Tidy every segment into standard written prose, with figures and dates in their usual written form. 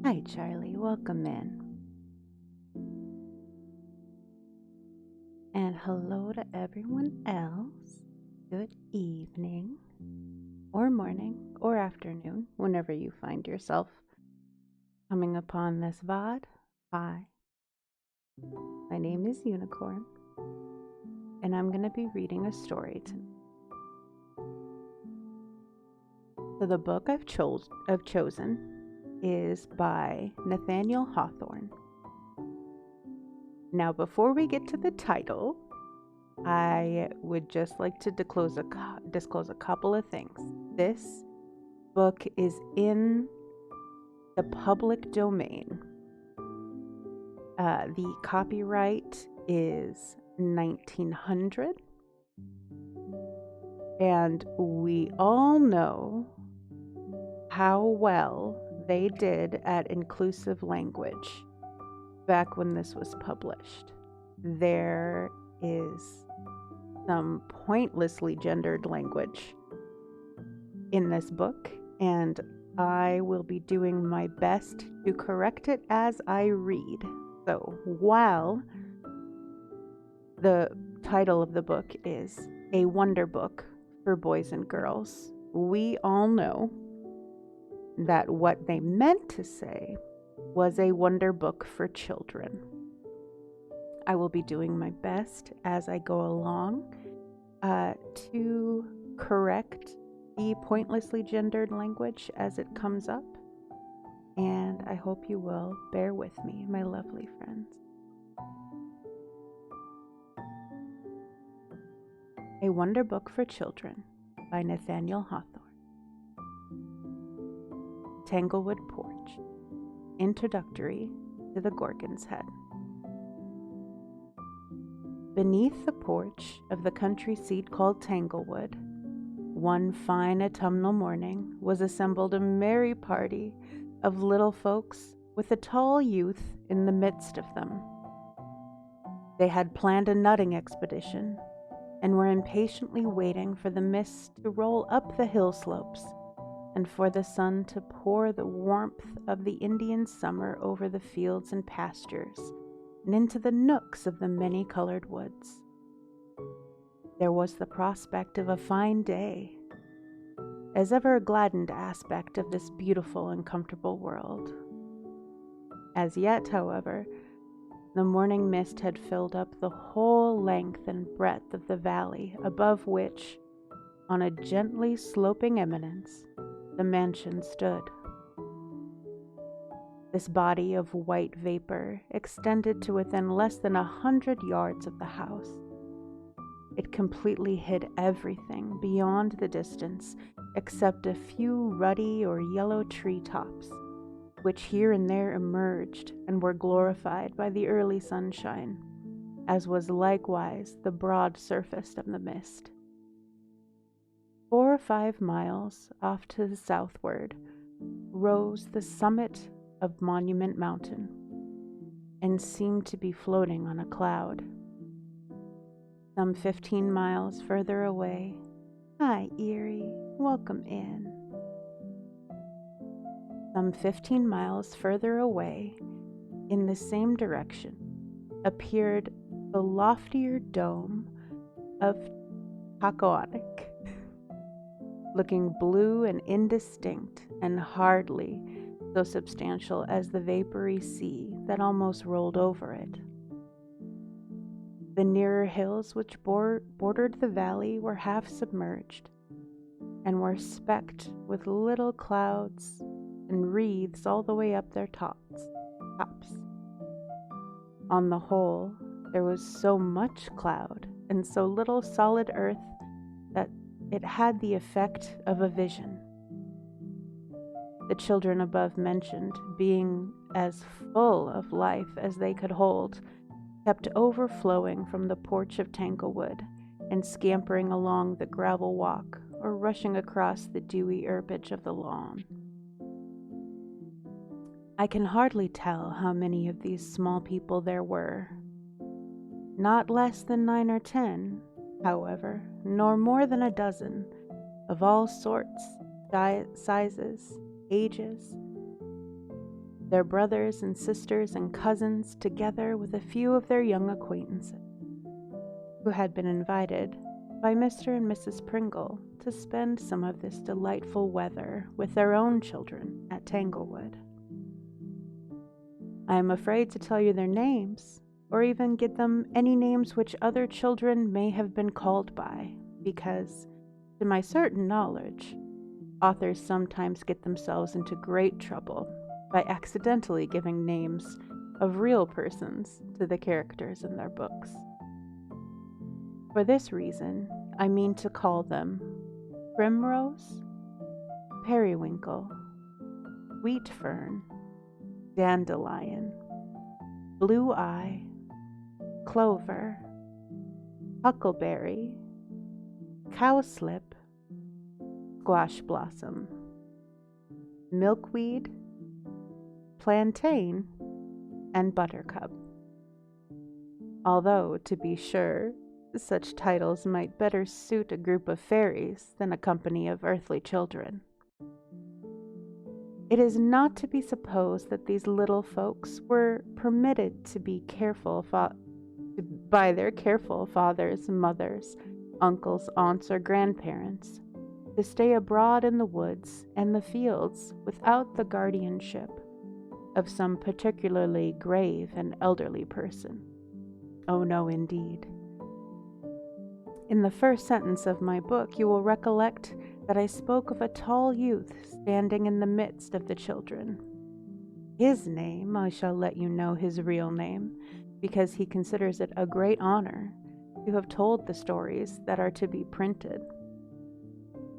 Hi, Charlie. Welcome in. And hello to everyone else. Good evening, or morning, or afternoon, whenever you find yourself coming upon this VOD. Hi, my name is Unicorn, and I'm going to be reading a story tonight. So, the book I've chosen is by Nathaniel Hawthorne. Now, before we get to the title, I would just like to disclose a couple of things. This book is in the public domain. The copyright is 1900, and we all know how well they did at inclusive language back when this was published. There is some pointlessly gendered language in this book, and I will be doing my best to correct it as I read. So while the title of the book is A Wonder Book for Boys and Girls, we all know that what they meant to say was a wonder book for children. I will be doing my best as I go along to correct the pointlessly gendered language as it comes up, and I hope you will bear with me, my lovely friends. A Wonder Book for Children by Nathaniel Hawthorne. Tanglewood Porch. Introductory to the Gorgon's Head. Beneath the porch of the country seat called Tanglewood, one fine autumnal morning was assembled a merry party of little folks with a tall youth in the midst of them. They had planned a nutting expedition and were impatiently waiting for the mist to roll up the hill slopes and for the sun to pour the warmth of the Indian summer over the fields and pastures and into the nooks of the many-colored woods. There was the prospect of a fine day, as ever a gladdened aspect of this beautiful and comfortable world. As yet, however, the morning mist had filled up the whole length and breadth of the valley above which, on a gently sloping eminence, the mansion stood. This body of white vapor extended to within less than 100 yards of the house. It completely hid everything beyond the distance except a few ruddy or yellow tree tops, which here and there emerged and were glorified by the early sunshine, as was likewise the broad surface of the mist. 4 or 5 miles off to the southward rose the summit of Monument Mountain, and seemed to be floating on a cloud. Some 15 miles further away, hi Erie, welcome in. Some 15 miles further away, in the same direction, appeared the loftier dome of Taconic, looking blue and indistinct and hardly so substantial as the vapory sea that almost rolled over it. The nearer hills which bordered the valley were half submerged and were specked with little clouds and wreaths all the way up their tops. On the whole, there was so much cloud and so little solid earth that it had the effect of a vision. The children above mentioned, being as full of life as they could hold, kept overflowing from the porch of Tanglewood and scampering along the gravel walk or rushing across the dewy herbage of the lawn. I can hardly tell how many of these small people there were. Not less than 9 or 10, however, nor more than a dozen, of all sorts, sizes, ages. their brothers and sisters and cousins, together with a few of their young acquaintances, who had been invited by Mr. and Mrs. Pringle to spend some of this delightful weather with their own children at Tanglewood. I am afraid to tell you their names, or even give them any names which other children may have been called by, because, to my certain knowledge, authors sometimes get themselves into great trouble by accidentally giving names of real persons to the characters in their books. For this reason, I mean to call them Primrose, Periwinkle, Wheat Fern, Dandelion, Blue Eye, Clover, Huckleberry, Cowslip, Squash Blossom, Milkweed, Plantain, and Buttercup. Although, to be sure, such titles might better suit a group of fairies than a company of earthly children. It is not to be supposed that these little folks were permitted to be careful by their careful fathers, mothers, uncles, aunts, or grandparents, to stay abroad in the woods and the fields without the guardianship of some particularly grave and elderly person. Oh no, indeed. In the first sentence of my book, you will recollect that I spoke of a tall youth standing in the midst of the children. His name, I shall let you know his real name, because he considers it a great honor to have told the stories that are to be printed.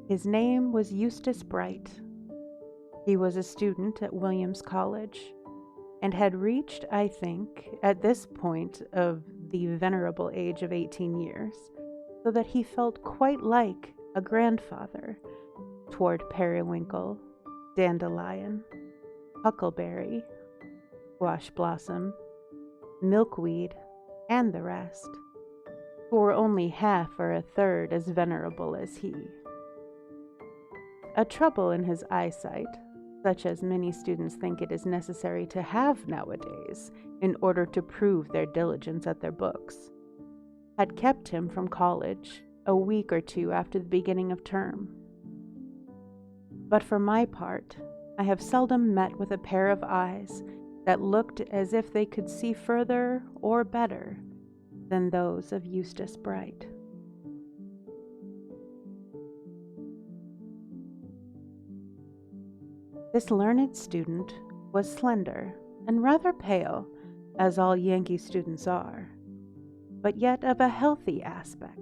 His name was Eustace Bright. He was a student at Williams College, and had reached, I think, at this point of the venerable age of 18 years, so that he felt quite like a grandfather toward Periwinkle, Dandelion, Huckleberry, Squash Blossom, Milkweed, and the rest, who were only half or a third as venerable as he. A trouble in his eyesight, such as many students think it is necessary to have nowadays in order to prove their diligence at their books, had kept him from college a week or two after the beginning of term. But for my part, I have seldom met with a pair of eyes that looked as if they could see further or better than those of Eustace Bright. This learned student was slender and rather pale, as all Yankee students are, but yet of a healthy aspect,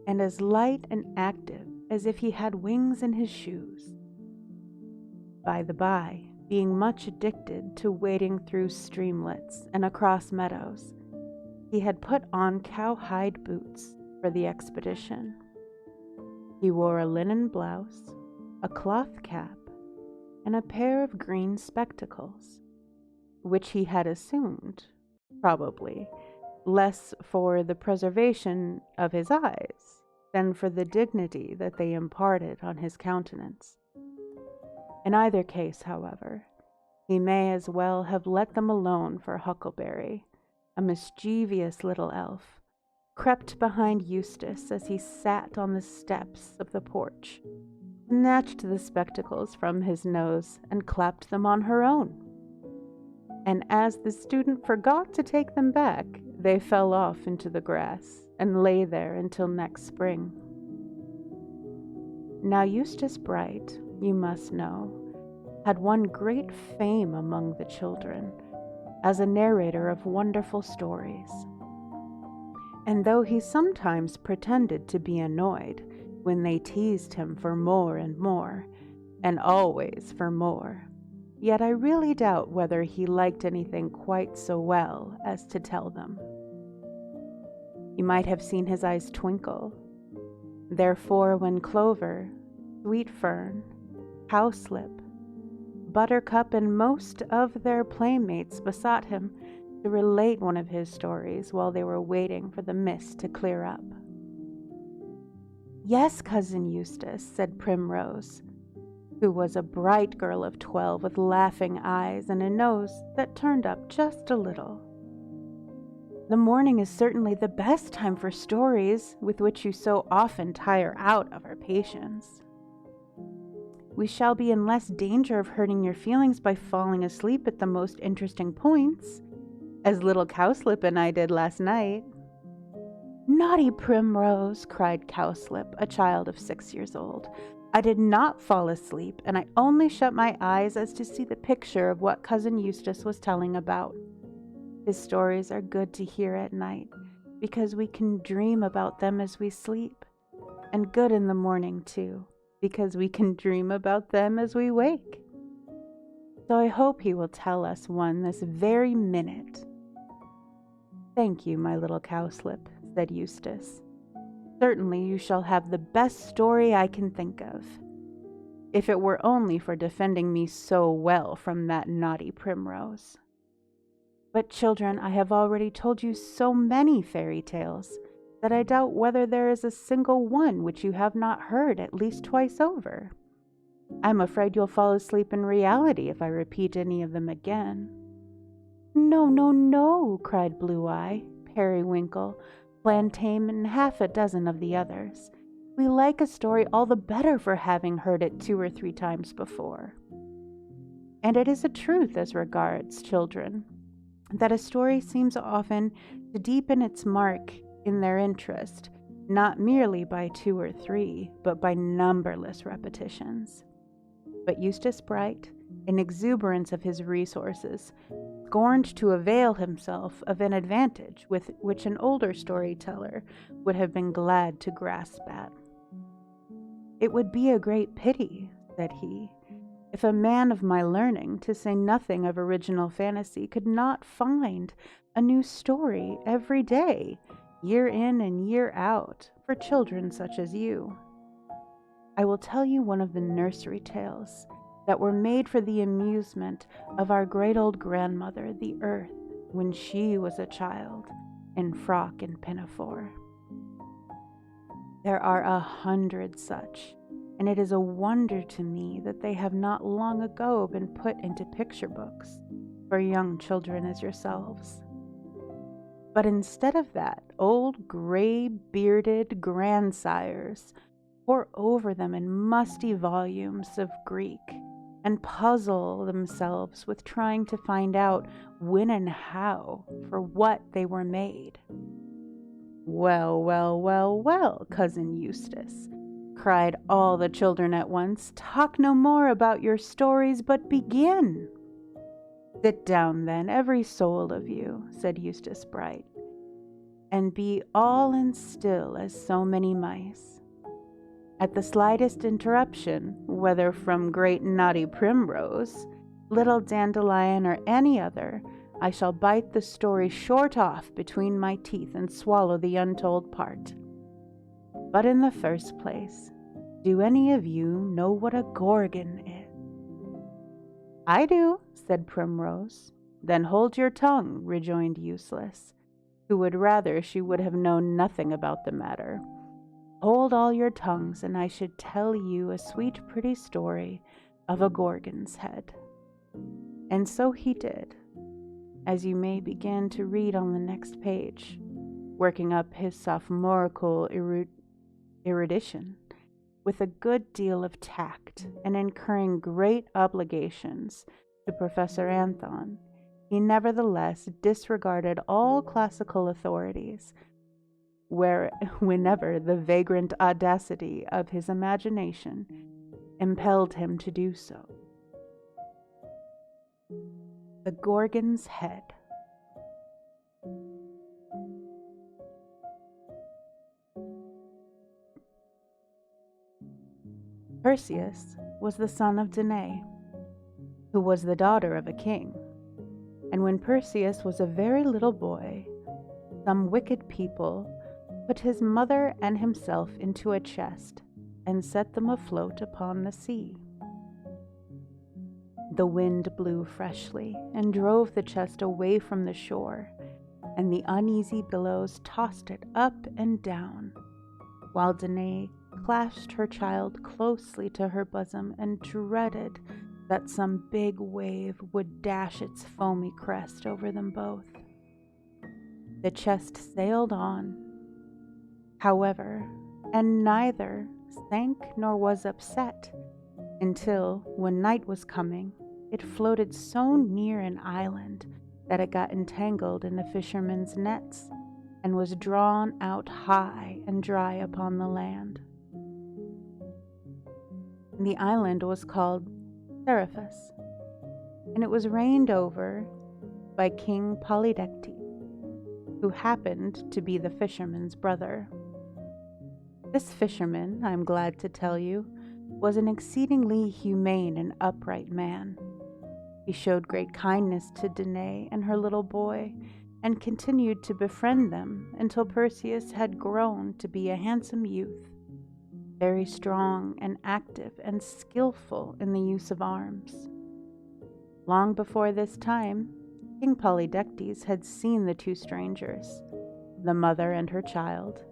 and as light and active as if he had wings in his shoes. By the by, being much addicted to wading through streamlets and across meadows, he had put on cowhide boots for the expedition. He wore a linen blouse, a cloth cap, and a pair of green spectacles, which he had assumed, probably, less for the preservation of his eyes than for the dignity that they imparted on his countenance. In either case, however, he may as well have let them alone, for Huckleberry, a mischievous little elf, crept behind Eustace as he sat on the steps of the porch, snatched the spectacles from his nose, and clapped them on her own. And as the student forgot to take them back, they fell off into the grass and lay there until next spring. Now Eustace Bright, you must know, had won great fame among the children as a narrator of wonderful stories. And though he sometimes pretended to be annoyed when they teased him for more and more, and always for more, yet I really doubt whether he liked anything quite so well as to tell them. You might have seen his eyes twinkle. Therefore, when Clover, Sweet Fern, Cowslip, Buttercup, and most of their playmates besought him to relate one of his stories while they were waiting for the mist to clear up. "Yes, Cousin Eustace," said Primrose, who was a bright girl of 12 with laughing eyes and a nose that turned up just a little. The morning is certainly the best time for stories with which you so often tire out of our patience. We shall be in less danger of hurting your feelings by falling asleep at the most interesting points, as little Cowslip and I did last night. "Naughty Primrose," cried Cowslip, a child of 6 years old. "I did not fall asleep, and I only shut my eyes as to see the picture of what Cousin Eustace was telling about. His stories are good to hear at night, because we can dream about them as we sleep, and good in the morning, too, because we can dream about them as we wake. So I hope he will tell us one this very minute." "Thank you, my little Cowslip," said Eustace. "Certainly you shall have the best story I can think of, if it were only for defending me so well from that naughty Primrose. But children, I have already told you so many fairy tales that I doubt whether there is a single one which you have not heard at least twice over. I'm afraid you'll fall asleep in reality if I repeat any of them again." "No, no, no," cried Blue Eye, Periwinkle, Plantain, and half a dozen of the others. "We like a story all the better for having heard it 2 or 3 times before." And it is a truth as regards children, that a story seems often to deepen its mark in their interest, not merely by 2 or 3, but by numberless repetitions. But Eustace Bright, in exuberance of his resources, scorned to avail himself of an advantage with which an older storyteller would have been glad to grasp at. "It would be a great pity," said he, "if a man of my learning, to say nothing of original fantasy, could not find a new story every day, year in and year out, for children such as you. I will tell you one of the nursery tales that were made for the amusement of our great old grandmother, the Earth, when she was a child, in frock and pinafore. There are 100 such, and it is a wonder to me that they have not long ago been put into picture books for young children as yourselves. But instead of that, old gray-bearded grandsires pore over them in musty volumes of Greek and puzzle themselves with trying to find out when and how for what they were made." "Well, well, well, well, Cousin Eustace," cried all the children at once, "talk no more about your stories, but begin." "Sit down, then, every soul of you," said Eustace Bright, "and be all and still as so many mice. At the slightest interruption, whether from great naughty Primrose, little Dandelion, or any other, I shall bite the story short off between my teeth and swallow the untold part. But in the first place, do any of you know what a Gorgon is?" "I do," said Primrose. "Then hold your tongue," rejoined Useless, who would rather she would have known nothing about the matter. "Hold all your tongues, and I should tell you a sweet pretty story of a Gorgon's head." And so he did, as you may begin to read on the next page, working up his sophomorical erudition with a good deal of tact, and incurring great obligations to Professor Anthon. He nevertheless disregarded all classical authorities, whenever the vagrant audacity of his imagination impelled him to do so. The Gorgon's Head. Perseus was the son of Danae, who was the daughter of a king. And when Perseus was a very little boy, some wicked people put his mother and himself into a chest and set them afloat upon the sea. The wind blew freshly and drove the chest away from the shore, and the uneasy billows tossed it up and down, while Danae clasped her child closely to her bosom and dreaded that some big wave would dash its foamy crest over them both. The chest sailed on, however, and neither sank nor was upset, until, when night was coming, it floated so near an island that it got entangled in a fisherman's nets and was drawn out high and dry upon the land. The island was called Seriphus, and it was reigned over by King Polydectes, who happened to be the fisherman's brother. This fisherman, I'm glad to tell you, was an exceedingly humane and upright man. He showed great kindness to Danae and her little boy, and continued to befriend them until Perseus had grown to be a handsome youth, very strong and active and skillful in the use of arms. Long before this time, King Polydectes had seen the two strangers, the mother and her child,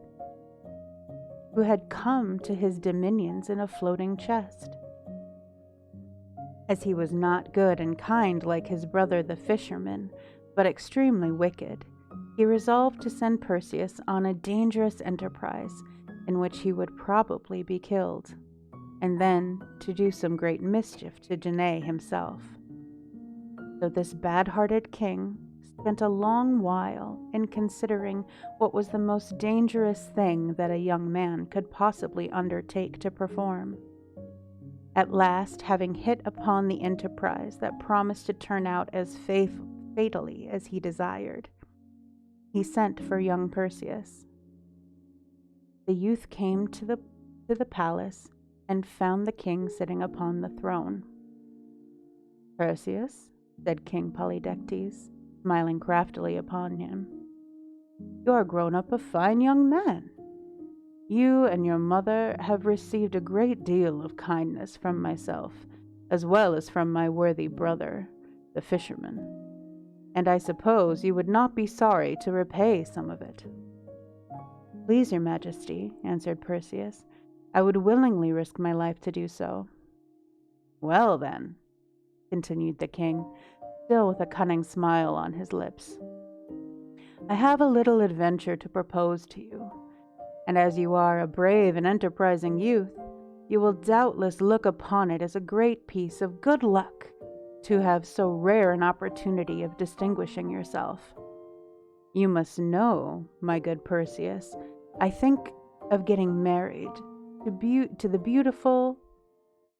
who had come to his dominions in a floating chest. As he was not good and kind like his brother the fisherman, but extremely wicked, he resolved to send Perseus on a dangerous enterprise in which he would probably be killed, and then to do some great mischief to Danae himself. So this bad-hearted king spent a long while in considering what was the most dangerous thing that a young man could possibly undertake to perform. At last, having hit upon the enterprise that promised to turn out as fatally as he desired, he sent for young Perseus. The youth came to the palace and found the king sitting upon the throne. "Perseus," said King Polydectes, smiling craftily upon him, "you are grown up a fine young man. You and your mother have received a great deal of kindness from myself, as well as from my worthy brother, the fisherman, and I suppose you would not be sorry to repay some of it." "Please, your majesty," answered Perseus, "I would willingly risk my life to do so." "Well, then," continued the king, still with a cunning smile on his lips, "I have a little adventure to propose to you, and as you are a brave and enterprising youth, you will doubtless look upon it as a great piece of good luck to have so rare an opportunity of distinguishing yourself. You must know, my good Perseus, I think of getting married to the beautiful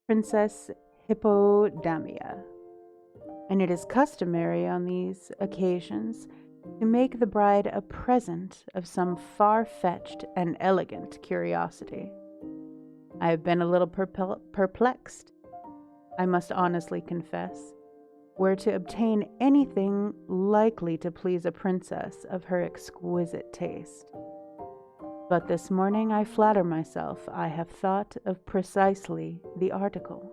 Princess Hippodamia, and it is customary on these occasions to make the bride a present of some far-fetched and elegant curiosity. I have been a little perplexed, I must honestly confess, where to obtain anything likely to please a princess of her exquisite taste. But this morning I flatter myself I have thought of precisely the article."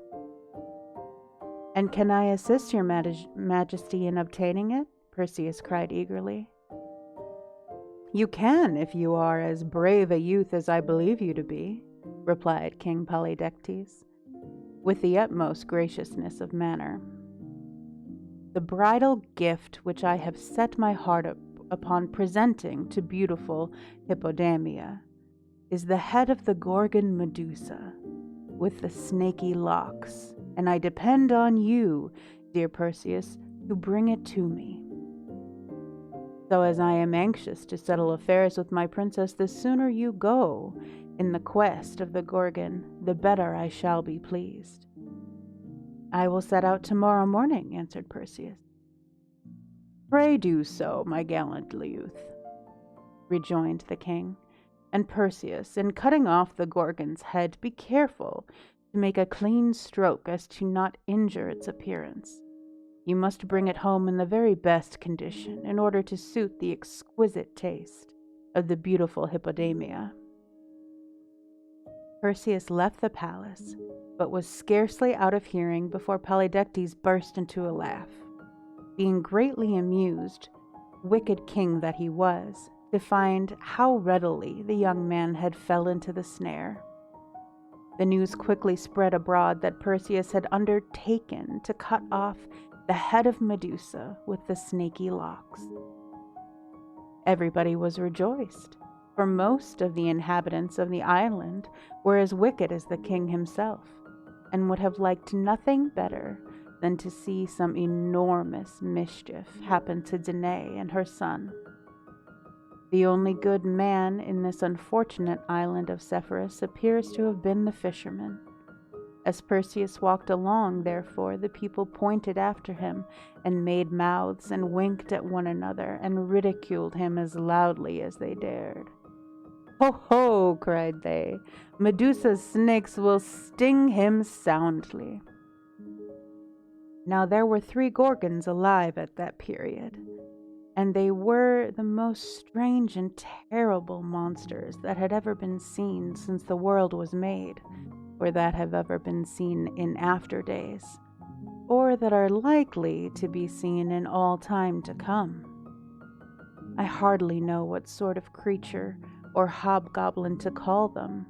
"And can I assist your majesty in obtaining it?" Perseus cried eagerly. "You can, if you are as brave a youth as I believe you to be," replied King Polydectes, with the utmost graciousness of manner. "The bridal gift which I have set my heart upon presenting to beautiful Hippodamia is the head of the Gorgon Medusa, with the snaky locks, and I depend on you, dear Perseus, to bring it to me. So as I am anxious to settle affairs with my princess, the sooner you go in the quest of the Gorgon, the better I shall be pleased." "I will set out tomorrow morning," answered Perseus. "Pray do so, my gallant youth," rejoined the king. "And Perseus, in cutting off the Gorgon's head, be careful to make a clean stroke as to not injure its appearance. You must bring it home in the very best condition in order to suit the exquisite taste of the beautiful Hippodamia." Perseus left the palace, but was scarcely out of hearing before Polydectes burst into a laugh, being greatly amused, wicked king that he was, to find how readily the young man had fell into the snare. The news quickly spread abroad that Perseus had undertaken to cut off the head of Medusa with the snaky locks. Everybody was rejoiced, for most of the inhabitants of the island were as wicked as the king himself, and would have liked nothing better than to see some enormous mischief happen to Danae and her son. The only good man in this unfortunate island of Zephyrus appears to have been the fisherman. As Perseus walked along, therefore, the people pointed after him and made mouths and winked at one another and ridiculed him as loudly as they dared. "Ho, ho!" cried they. "Medusa's snakes will sting him soundly." Now there were 3 Gorgons alive at that period, and they were the most strange and terrible monsters that had ever been seen since the world was made, or that have ever been seen in after days, or that are likely to be seen in all time to come. I hardly know what sort of creature or hobgoblin to call them.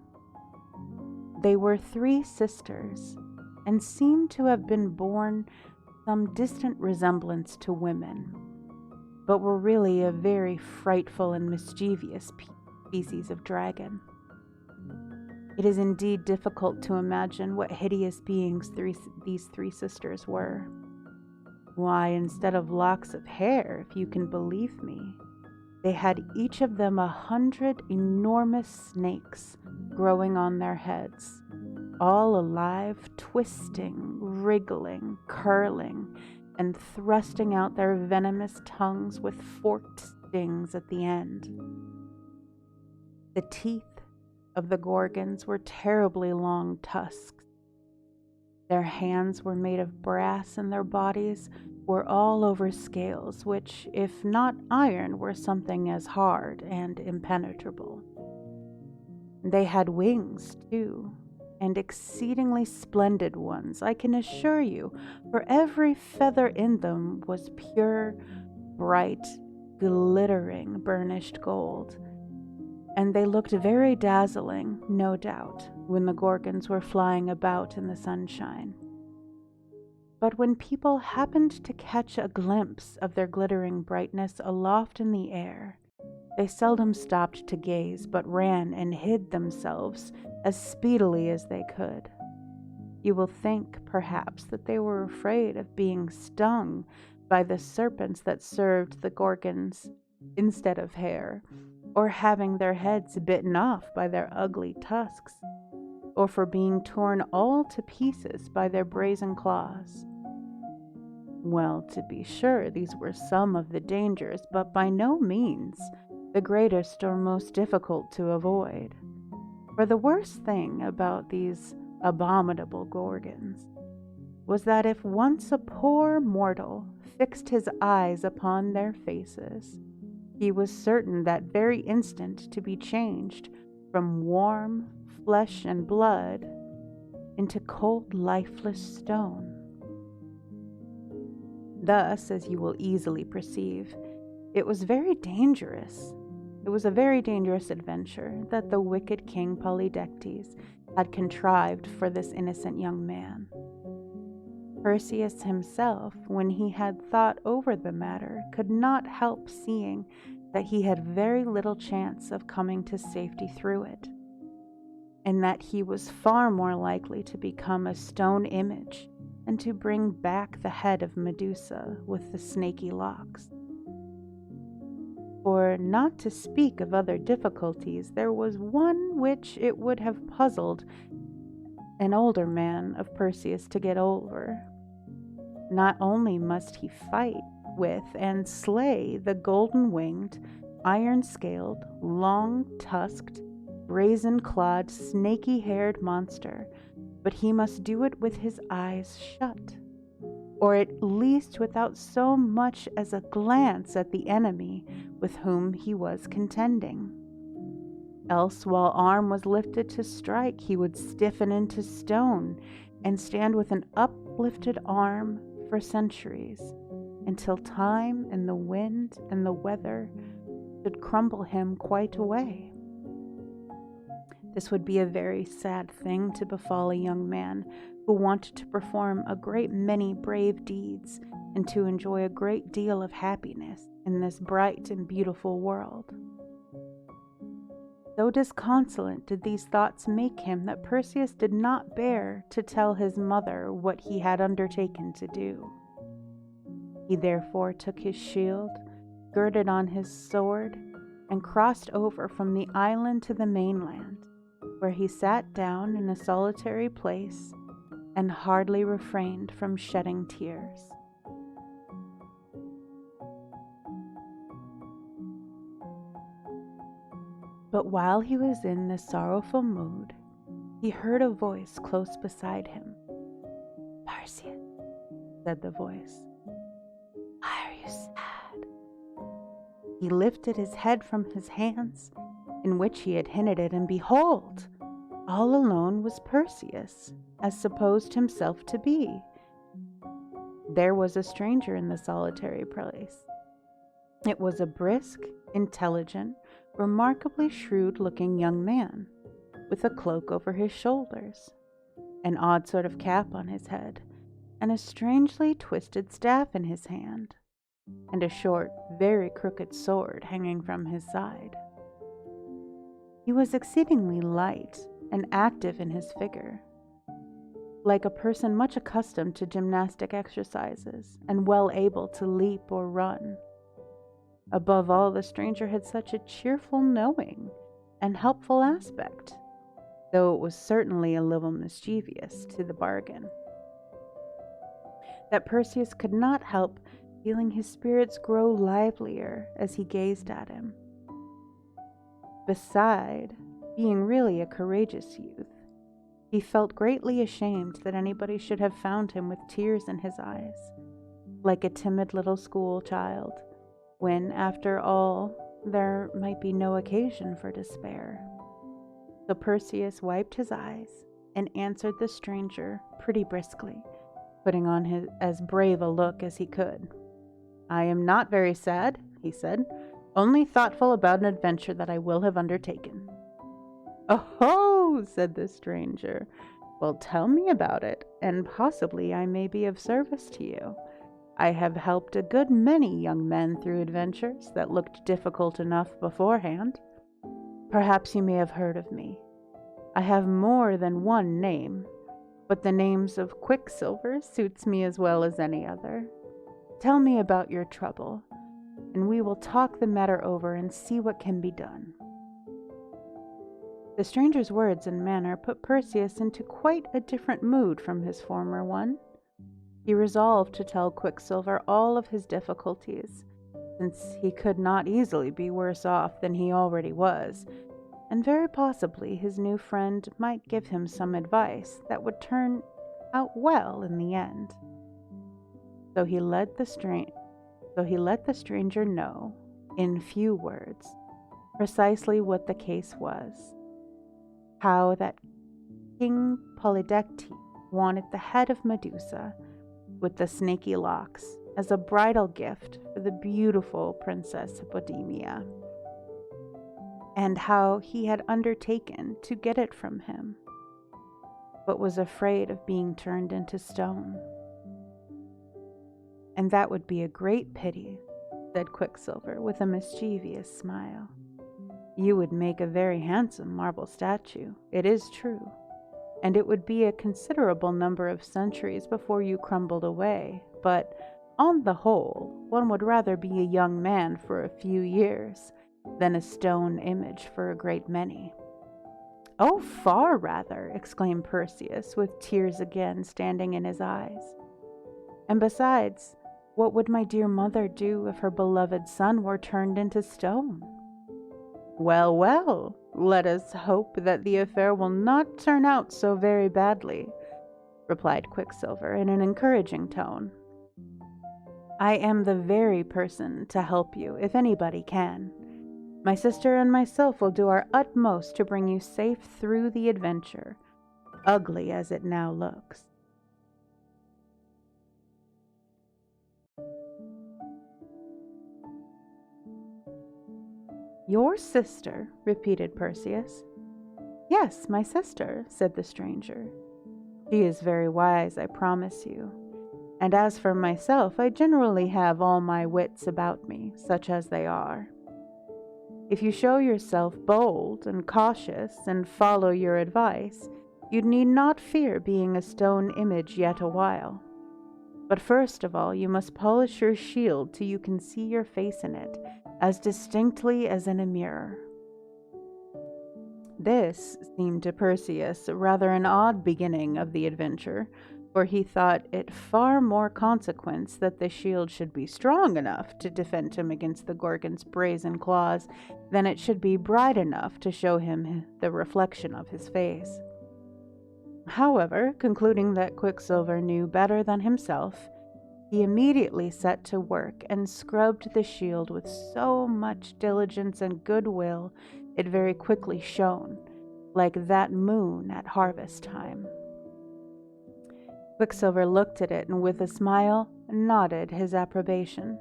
They were 3 sisters, and seemed to have been born some distant resemblance to women, but were really a very frightful and mischievous species of dragon. It is indeed difficult to imagine what hideous beings these 3 sisters were. Why, instead of locks of hair, if you can believe me, they had each of them 100 enormous snakes growing on their heads, all alive, twisting, wriggling, curling, and thrusting out their venomous tongues with forked stings at the end. The teeth of the Gorgons were terribly long tusks. Their hands were made of brass, and their bodies were all over scales, which, if not iron, were something as hard and impenetrable. They had wings, too, and exceedingly splendid ones, I can assure you, for every feather in them was pure, bright, glittering, burnished gold, and they looked very dazzling, no doubt, when the Gorgons were flying about in the sunshine. But when people happened to catch a glimpse of their glittering brightness aloft in the air, they seldom stopped to gaze, but ran and hid themselves as speedily as they could. You will think, perhaps, that they were afraid of being stung by the serpents that served the Gorgons instead of hair, or having their heads bitten off by their ugly tusks, or for being torn all to pieces by their brazen claws. Well, to be sure, these were some of the dangers, but by no means the greatest or most difficult to avoid. For the worst thing about these abominable Gorgons was that if once a poor mortal fixed his eyes upon their faces, he was certain that very instant to be changed from warm flesh and blood into cold, lifeless stone. Thus, as you will easily perceive, it was a very dangerous adventure that the wicked King Polydectes had contrived for this innocent young man. Perseus himself, when he had thought over the matter, could not help seeing that he had very little chance of coming to safety through it, and that he was far more likely to become a stone image and to bring back the head of Medusa with the snaky locks. For, not to speak of other difficulties, there was one which it would have puzzled an older man of Perseus to get over. Not only must he fight with and slay the golden-winged, iron-scaled, long-tusked, brazen-clawed, snaky-haired monster, but he must do it with his eyes shut, or at least without so much as a glance at the enemy with whom he was contending. Else, while arm was lifted to strike, he would stiffen into stone and stand with an uplifted arm for centuries, until time and the wind and the weather should crumble him quite away. This would be a very sad thing to befall a young man who wanted to perform a great many brave deeds and to enjoy a great deal of happiness in this bright and beautiful world. So disconsolate did these thoughts make him that Perseus did not bear to tell his mother what he had undertaken to do. He therefore took his shield, girded on his sword, and crossed over from the island to the mainland, where he sat down in a solitary place and hardly refrained from shedding tears. But while he was in this sorrowful mood, he heard a voice close beside him. "Perseus," said the voice, "why are you sad?" He lifted his head from his hands, in which he had hidden it, and behold, all alone was Perseus, as supposed himself to be. There was a stranger in the solitary place. It was a brisk, intelligent, remarkably shrewd-looking young man, with a cloak over his shoulders, an odd sort of cap on his head, and a strangely twisted staff in his hand, and a short, very crooked sword hanging from his side. He was exceedingly light and active in his figure, like a person much accustomed to gymnastic exercises and well able to leap or run. Above all, the stranger had such a cheerful, knowing, and helpful aspect, though it was certainly a little mischievous to the bargain, that Perseus could not help feeling his spirits grow livelier as he gazed at him. Beside being really a courageous youth, he felt greatly ashamed that anybody should have found him with tears in his eyes, like a timid little school child, when, after all, there might be no occasion for despair. So Perseus wiped his eyes and answered the stranger pretty briskly, putting on as brave a look as he could. "I am not very sad," he said, "only thoughtful about an adventure that I will have undertaken." "Oh," said the stranger, "well, tell me about it, and possibly I may be of service to you. I have helped a good many young men through adventures that looked difficult enough beforehand. Perhaps you may have heard of me. I have more than one name, but the names of Quicksilver suits me as well as any other. Tell me about your trouble, and we will talk the matter over and see what can be done." The stranger's words and manner put Perseus into quite a different mood from his former one. He resolved to tell Quicksilver all of his difficulties, since he could not easily be worse off than he already was, and very possibly his new friend might give him some advice that would turn out well in the end. So he let the stranger know, in few words, precisely what the case was. How that King Polydectes wanted the head of Medusa, with the snaky locks, as a bridal gift for the beautiful Princess Hippodamia, and how he had undertaken to get it from him, but was afraid of being turned into stone. "And that would be a great pity," said Quicksilver with a mischievous smile. "You would make a very handsome marble statue, it is true, and it would be a considerable number of centuries before you crumbled away, but on the whole, one would rather be a young man for a few years than a stone image for a great many." "Oh, far rather!" exclaimed Perseus, with tears again standing in his eyes. "And besides, what would my dear mother do if her beloved son were turned into stone?" "Well, well, let us hope that the affair will not turn out so very badly," replied Quicksilver in an encouraging tone. "I am the very person to help you, if anybody can. My sister and myself will do our utmost to bring you safe through the adventure, ugly as it now looks." "Your sister?" repeated Perseus. "Yes, my sister," said the stranger. "She is very wise, I promise you. And as for myself, I generally have all my wits about me, such as they are. If you show yourself bold and cautious and follow your advice, you need not fear being a stone image yet awhile. But first of all, you must polish your shield till you can see your face in it, as distinctly as in a mirror." This seemed to Perseus rather an odd beginning of the adventure, for he thought it far more consequence that the shield should be strong enough to defend him against the Gorgon's brazen claws than it should be bright enough to show him the reflection of his face. However, concluding that Quicksilver knew better than himself, he immediately set to work and scrubbed the shield with so much diligence and goodwill it very quickly shone, like that moon at harvest time. Quicksilver looked at it and with a smile nodded his approbation.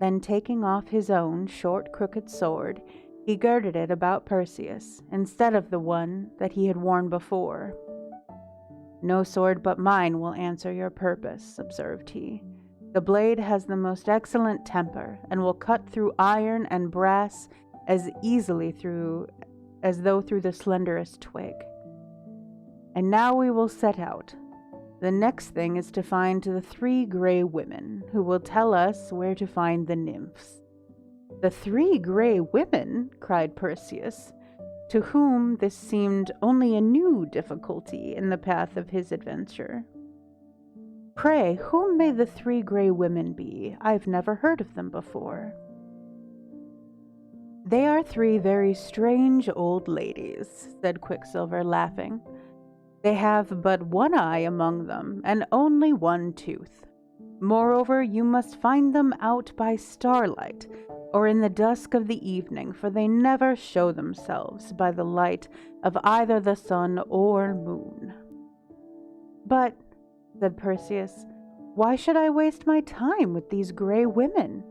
Then taking off his own short crooked sword, he girded it about Perseus, instead of the one that he had worn before. "No sword but mine will answer your purpose," observed he. "The blade has the most excellent temper, and will cut through iron and brass as easily as though through the slenderest twig. And now we will set out. The next thing is to find the 3 gray women, who will tell us where to find the nymphs." "The 3 gray women?" cried Perseus, to whom this seemed only a new difficulty in the path of his adventure. "Pray, whom may the 3 gray women be? I've never heard of them before." "They are 3 very strange old ladies," said Quicksilver, laughing. "They have but one eye among them, and only one tooth. Moreover, you must find them out by starlight, or in the dusk of the evening, for they never show themselves by the light of either the sun or moon." "But," said Perseus, "why should I waste my time with these gray women?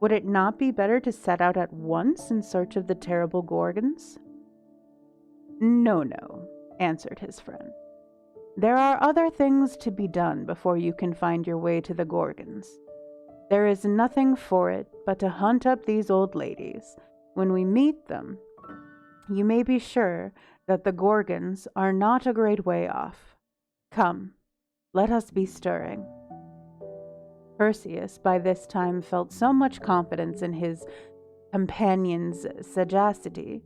Would it not be better to set out at once in search of the terrible Gorgons?" "No, no," answered his friend. "There are other things to be done before you can find your way to the Gorgons. There is nothing for it but to hunt up these old ladies. When we meet them, you may be sure that the Gorgons are not a great way off. Come, let us be stirring." Perseus by this time felt so much confidence in his companion's sagacity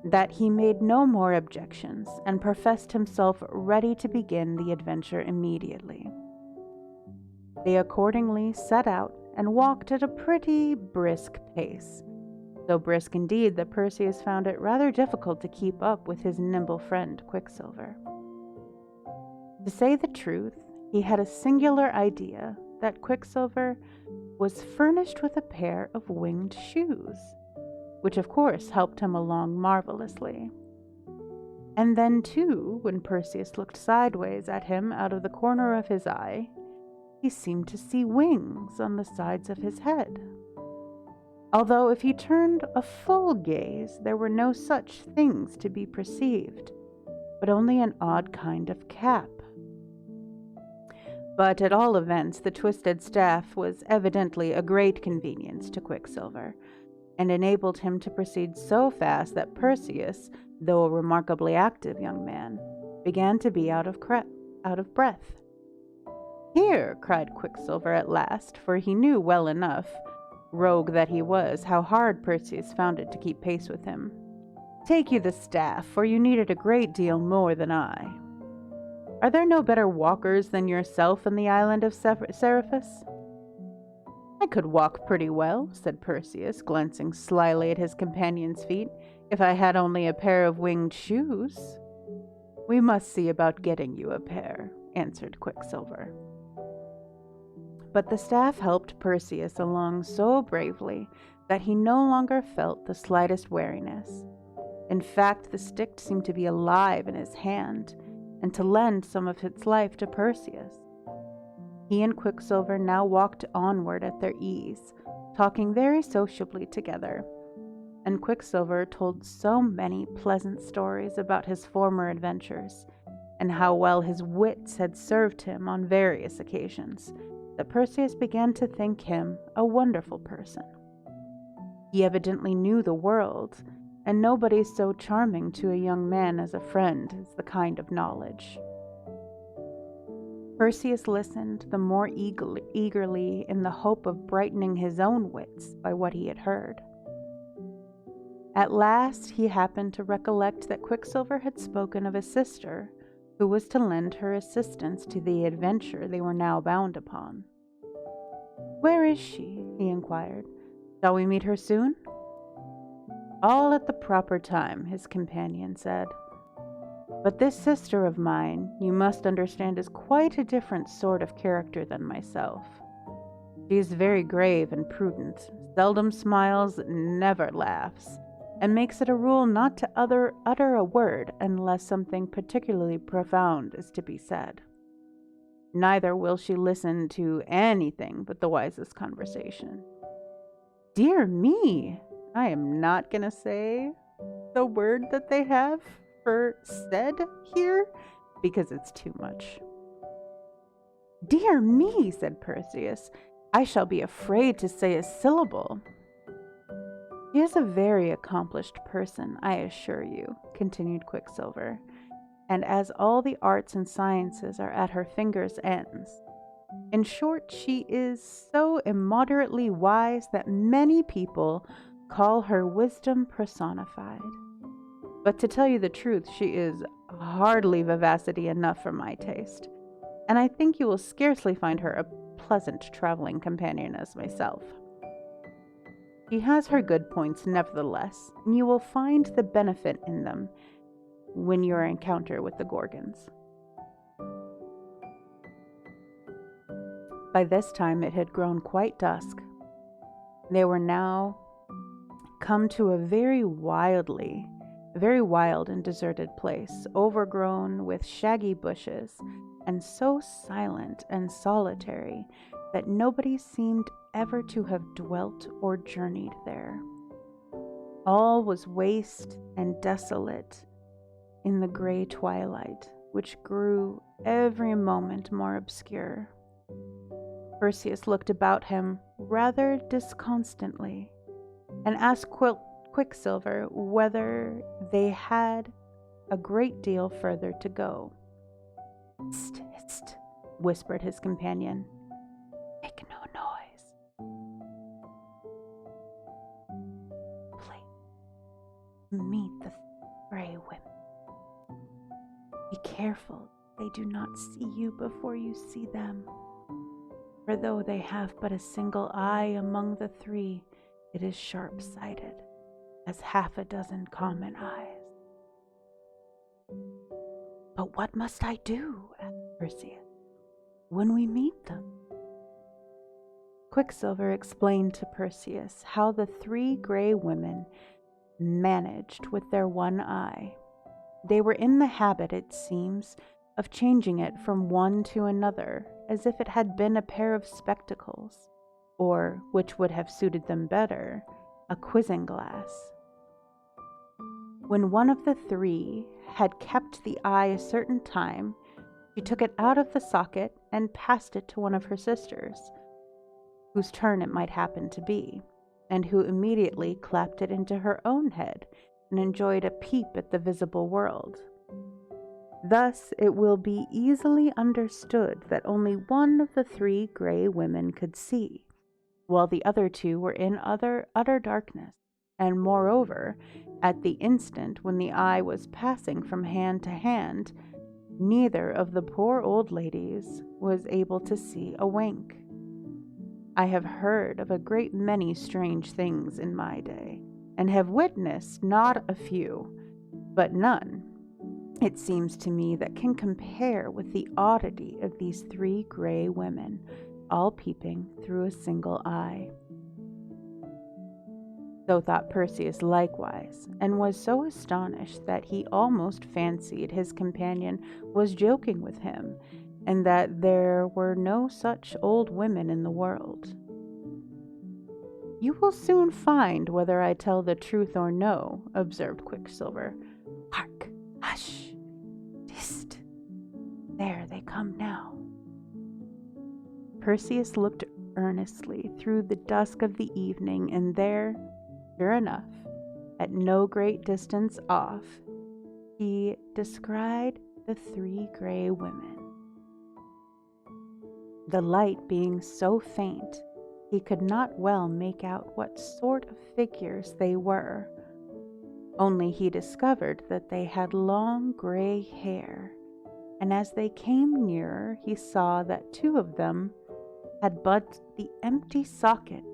that he made no more objections, and professed himself ready to begin the adventure immediately. They accordingly set out and walked at a pretty brisk pace, so brisk indeed that Perseus found it rather difficult to keep up with his nimble friend Quicksilver. To say the truth, he had a singular idea that Quicksilver was furnished with a pair of winged shoes, which of course helped him along marvelously. And then, too, when Perseus looked sideways at him out of the corner of his eye, he seemed to see wings on the sides of his head, although if he turned a full gaze, there were no such things to be perceived, but only an odd kind of cap. But at all events, the twisted staff was evidently a great convenience to Quicksilver, and enabled him to proceed so fast that Perseus, though a remarkably active young man, began to be out of breath. "Here," cried Quicksilver at last, for he knew well enough, rogue that he was, how hard Perseus found it to keep pace with him. "Take you the staff, for you need it a great deal more than I. Are there no better walkers than yourself in the island of Seriphus?" "I could walk pretty well," said Perseus, glancing slyly at his companion's feet, "if I had only a pair of winged shoes." "We must see about getting you a pair," answered Quicksilver. But the staff helped Perseus along so bravely that he no longer felt the slightest weariness. In fact, the stick seemed to be alive in his hand, and to lend some of its life to Perseus. He and Quicksilver now walked onward at their ease, talking very sociably together, and Quicksilver told so many pleasant stories about his former adventures and how well his wits had served him on various occasions that Perseus began to think him a wonderful person. He evidently knew the world, and nobody so charming to a young man as a friend is the kind of knowledge. Perseus listened the more eagerly in the hope of brightening his own wits by what he had heard. At last he happened to recollect that Quicksilver had spoken of a sister who was to lend her assistance to the adventure they were now bound upon. "Where is she?" he inquired. "Shall we meet her soon?" "All at the proper time," his companion said. "But this sister of mine, you must understand, is quite a different sort of character than myself. She is very grave and prudent, seldom smiles, never laughs, and makes it a rule not to utter a word unless something particularly profound is to be said. Neither will she listen to anything but the wisest conversation." Dear me, I am not going to say the word that they have for said here because it's too much. "Dear me," said Perseus, "I shall be afraid to say a syllable." "She is a very accomplished person, I assure you," continued Quicksilver, "and as all the arts and sciences are at her fingers' ends. In short, she is so immoderately wise that many people call her wisdom personified. But to tell you the truth, she is hardly vivacity enough for my taste, and I think you will scarcely find her a pleasant traveling companion as myself. She has her good points nevertheless, and you will find the benefit in them when your encounter with the Gorgons." By this time it had grown quite dusk. They were now come to a very wild and deserted place, overgrown with shaggy bushes, and so silent and solitary that nobody seemed ever to have dwelt or journeyed there. All was waste and desolate in the gray twilight, which grew every moment more obscure. Perseus looked about him rather disconsolately, and asked Quicksilver whether they had a great deal further to go. "Hist, hist," whispered his companion. "Make no noise. Please meet the gray women. Be careful they do not see you before you see them. For though they have but a single eye among the three, it is sharp-sighted as half a dozen common eyes." "But what must I do," asked Perseus, "when we meet them?" Quicksilver explained to Perseus how the three gray women managed with their one eye. They were in the habit, it seems, of changing it from one to another, as if it had been a pair of spectacles, or, which would have suited them better, a quizzing glass. When one of the three had kept the eye a certain time, she took it out of the socket and passed it to one of her sisters, whose turn it might happen to be, and who immediately clapped it into her own head and enjoyed a peep at the visible world. Thus it will be easily understood that only one of the three gray women could see, while the other two were in utter darkness, and moreover, at the instant when the eye was passing from hand to hand, neither of the poor old ladies was able to see a wink. I have heard of a great many strange things in my day, and have witnessed not a few, but none, it seems to me, that can compare with the oddity of these three gray women, all peeping through a single eye. So thought Perseus likewise, and was so astonished that he almost fancied his companion was joking with him, and that there were no such old women in the world. "You will soon find whether I tell the truth or no," observed Quicksilver. "Hark! Hush! Hist! There they come now." Perseus looked earnestly through the dusk of the evening, and there, sure enough, at no great distance off, he descried the 3 gray women. The light being so faint, he could not well make out what sort of figures they were. Only he discovered that they had long gray hair, and as they came nearer, he saw that 2 of them had but the empty socket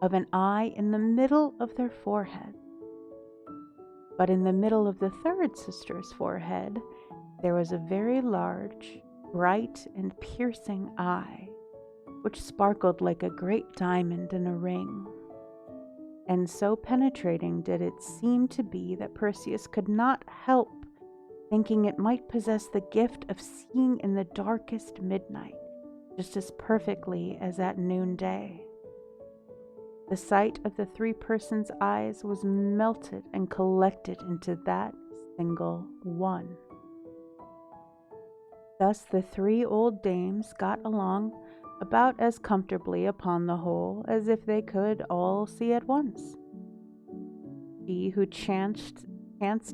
of an eye in the middle of their forehead. But in the middle of the 3rd sister's forehead, there was a very large, bright and piercing eye, which sparkled like a great diamond in a ring. And so penetrating did it seem to be that Perseus could not help thinking it might possess the gift of seeing in the darkest midnight just as perfectly as at noonday. The sight of the 3 persons' eyes was melted and collected into that single one. Thus the 3 old dames got along about as comfortably upon the whole as if they could all see at once. She who chanced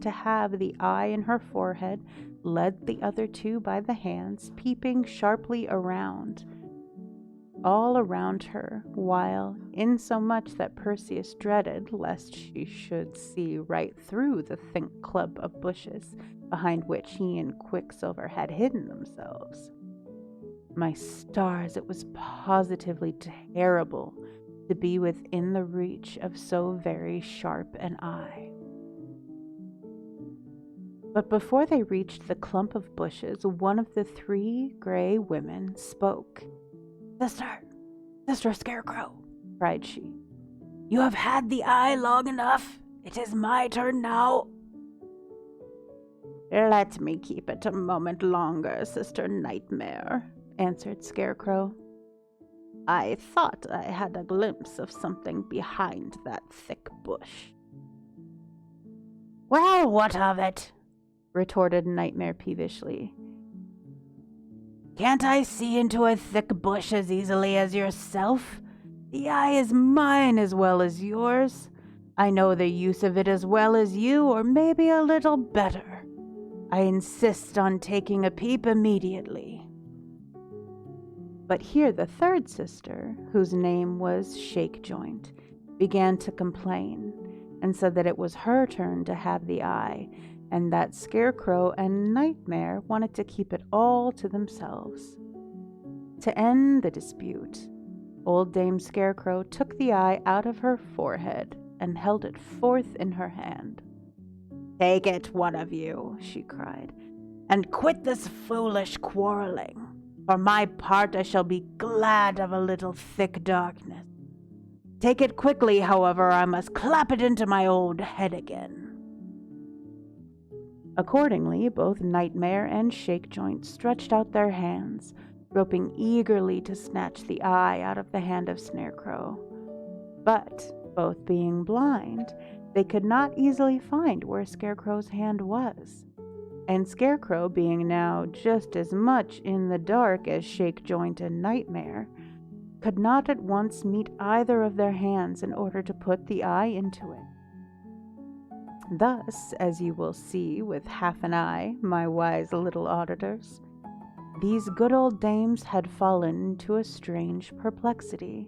to have the eye in her forehead led the other 2 by the hands, peeping sharply all around her, while, insomuch that Perseus dreaded lest she should see right through the thick clump of bushes behind which he and Quicksilver had hidden themselves. My stars, it was positively terrible to be within the reach of so very sharp an eye. But before they reached the clump of bushes, one of the 3 gray women spoke. Sister Scarecrow," cried she, "you have had the eye long enough. It is my turn now." "Let me keep it a moment longer, Sister Nightmare," answered Scarecrow. "I thought I had a glimpse of something behind that thick bush." "Well, what of it?" retorted Nightmare peevishly. "Can't I see into a thick bush as easily as yourself? The eye is mine as well as yours. I know the use of it as well as you, or maybe a little better. I insist on taking a peep immediately." But here the 3rd sister, whose name was Shakejoint, began to complain, and said that it was her turn to have the eye, and that Scarecrow and Nightmare wanted to keep it all to themselves. To end the dispute, old Dame Scarecrow took the eye out of her forehead and held it forth in her hand. "Take it, one of you," she cried, "and quit this foolish quarreling. For my part, I shall be glad of a little thick darkness. Take it quickly, however, I must clap it into my old head again." Accordingly, both Nightmare and Shakejoint stretched out their hands, groping eagerly to snatch the eye out of the hand of Scarecrow. But, both being blind, they could not easily find where Scarecrow's hand was. And Scarecrow, being now just as much in the dark as Shakejoint and Nightmare, could not at once meet either of their hands in order to put the eye into it. Thus, as you will see with half an eye, my wise little auditors, these good old dames had fallen into a strange perplexity.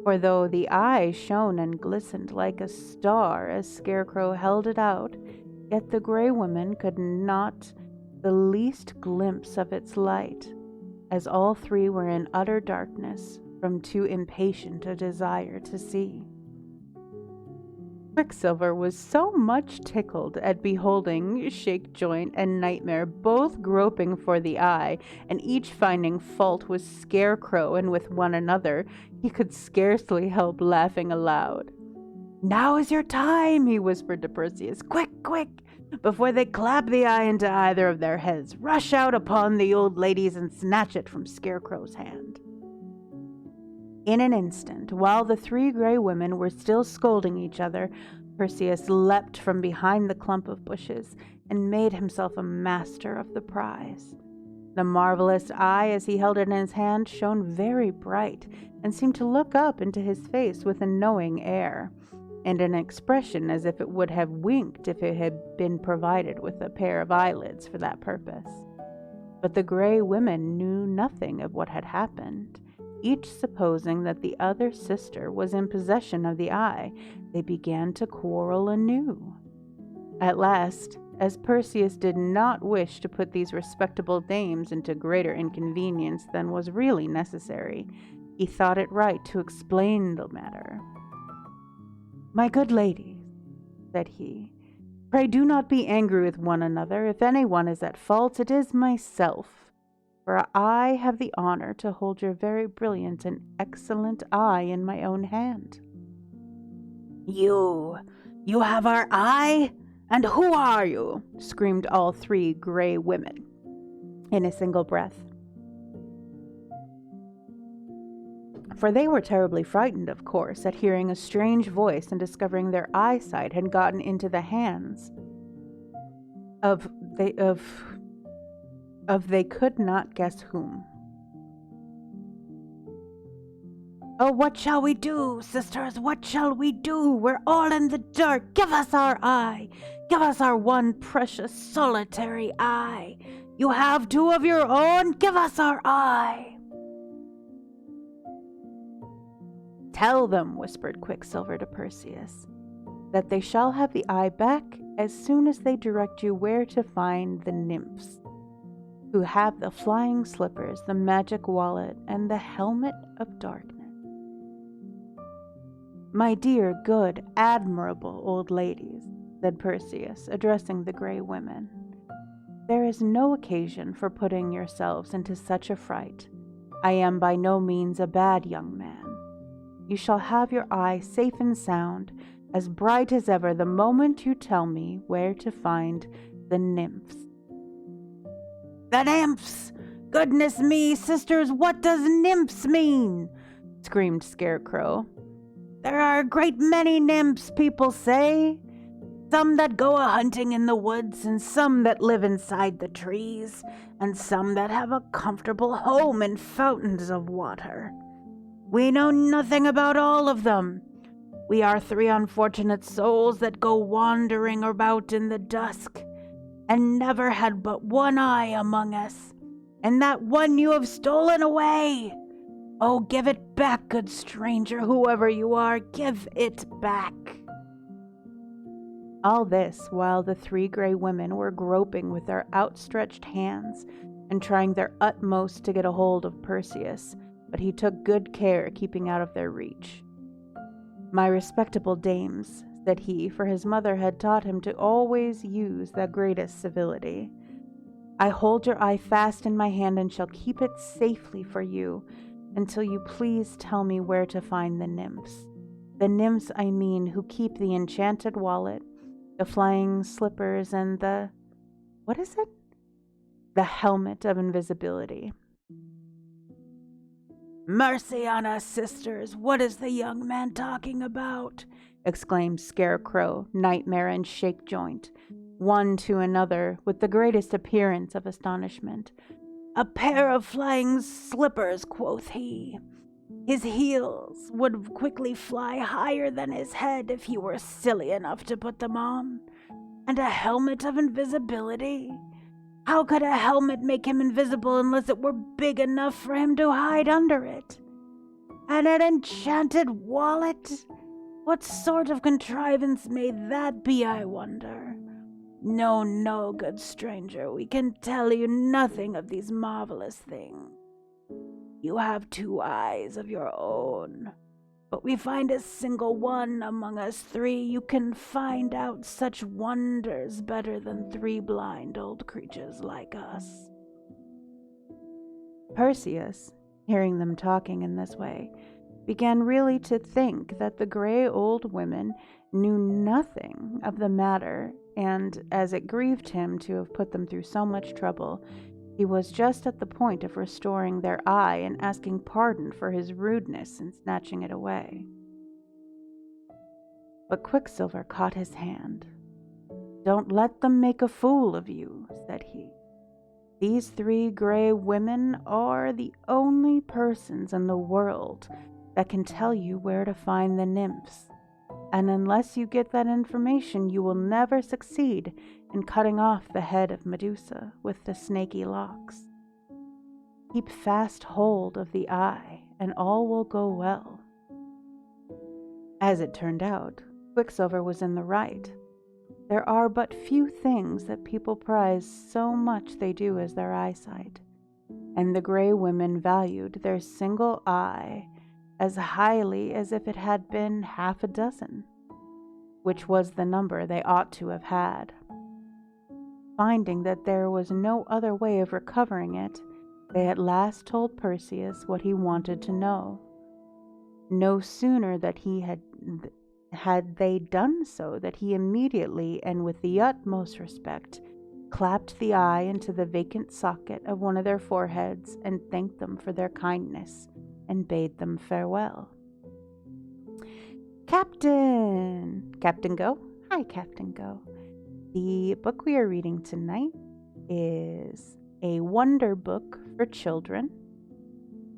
For though the eye shone and glistened like a star as Scarecrow held it out, yet the gray woman could not the least glimpse of its light, as all 3 were in utter darkness, from too impatient a desire to see. Quicksilver was so much tickled at beholding Shakejoint and Nightmare both groping for the eye, and each finding fault with Scarecrow and with one another, he could scarcely help laughing aloud. "Now is your time," he whispered to Perseus. "Quick, quick! Before they clap the eye into either of their heads, rush out upon the old ladies and snatch it from Scarecrow's hand." In an instant, while the three gray women were still scolding each other, Perseus leapt from behind the clump of bushes and made himself a master of the prize. The marvelous eye, as he held it in his hand, shone very bright and seemed to look up into his face with a knowing air, and an expression as if it would have winked if it had been provided with a pair of eyelids for that purpose. But the gray women knew nothing of what had happened. Each supposing that the other sister was in possession of the eye, they began to quarrel anew. At last, as Perseus did not wish to put these respectable dames into greater inconvenience than was really necessary, he thought it right to explain the matter. "My good ladies," said he, "pray do not be angry with one another. If anyone is at fault, it is myself, for I have the honor to hold your very brilliant and excellent eye in my own hand." You have our eye? And who are you?" screamed all three gray women in a single breath. For they were terribly frightened, of course, at hearing a strange voice and discovering their eyesight had gotten into the hands of they could not guess whom. "Oh, what shall we do, sisters? What shall we do? We're all in the dark. Give us our eye. Give us our one precious solitary eye. You have two of your own. Give us our eye." "Tell them," whispered Quicksilver to Perseus, "that they shall have the eye back as soon as they direct you where to find the nymphs, who have the flying slippers, the magic wallet, and the helmet of darkness." "My dear, good, admirable old ladies," said Perseus, addressing the gray women, "there is no occasion for putting yourselves into such a fright. I am by no means a bad young man. You shall have your eye safe and sound, as bright as ever, the moment you tell me where to find the nymphs." "The nymphs! Goodness me, sisters, what does nymphs mean?" screamed Scarecrow. "There are a great many nymphs, people say. Some that go a-hunting in the woods, and some that live inside the trees, and some that have a comfortable home in fountains of water. We know nothing about all of them. We are three unfortunate souls that go wandering about in the dusk, and never had but one eye among us, and that one you have stolen away. Oh, give it back, good stranger, whoever you are, give it back." All this while the three gray women were groping with their outstretched hands and trying their utmost to get a hold of Perseus, but he took good care keeping out of their reach. "My respectable dames," said he, for his mother had taught him to always use the greatest civility, "I hold your eye fast in my hand and shall keep it safely for you until you please tell me where to find the nymphs. The nymphs, I mean, who keep the enchanted wallet, the flying slippers, and what is it? The helmet of invisibility." "Mercy on us, sisters, what is the young man talking about?" exclaimed Scarecrow, Nightmare, and Shakejoint, one to another with the greatest appearance of astonishment. "A pair of flying slippers," quoth he. "His heels would quickly fly higher than his head if he were silly enough to put them on. And a helmet of invisibility? How could a helmet make him invisible unless it were big enough for him to hide under it? And an enchanted wallet? What sort of contrivance may that be, I wonder? No, no, good stranger, we can tell you nothing of these marvelous things. You have two eyes of your own, but we find a single one among us three. You can find out such wonders better than three blind old creatures like us." Perseus, hearing them talking in this way, began really to think that the gray old women knew nothing of the matter, and as it grieved him to have put them through so much trouble, He was just at the point of restoring their eye and asking pardon for his rudeness in snatching it away. But Quicksilver caught his hand. "Don't let them make a fool of you," said he. "These 3 gray women are the only persons in the world that can tell you where to find the nymphs, and unless you get that information, you will never succeed in cutting off the head of Medusa with the snaky locks. Keep fast hold of the eye, and all will go well." As it turned out, Quicksilver was in the right. There are but few things that people prize so much they do as their eyesight, and the gray women valued their single eye as highly as if it had been 6, which was the number they ought to have had. Finding that there was no other way of recovering it, they at last told Perseus what he wanted to know. No sooner that had they done so that he immediately, and with the utmost respect, clapped the eye into the vacant socket of one of their foreheads and thanked them for their kindness and bade them farewell. Captain Go. Hi, Captain Go. The book we are reading tonight is a wonder book for children,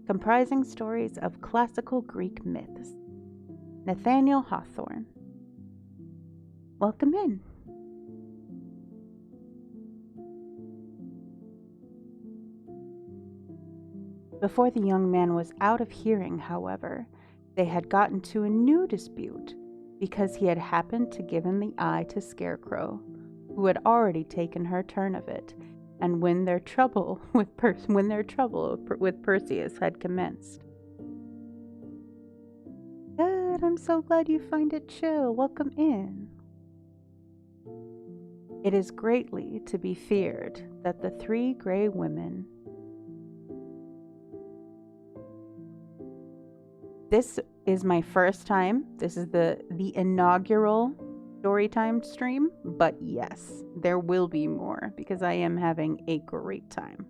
comprising stories of classical Greek myths. Nathaniel Hawthorne. Welcome in. Before the young man was out of hearing, however, they had got into a new dispute because he had happened to give the eye to Scarecrow, who had already taken her turn of it, and when their trouble with Perseus had commenced. "Good, I'm so glad you find it chill. Welcome in." It is greatly to be feared that the 3 gray women. This is my first time. This is the inaugural Storytime stream, but yes, there will be more because I am having a great time.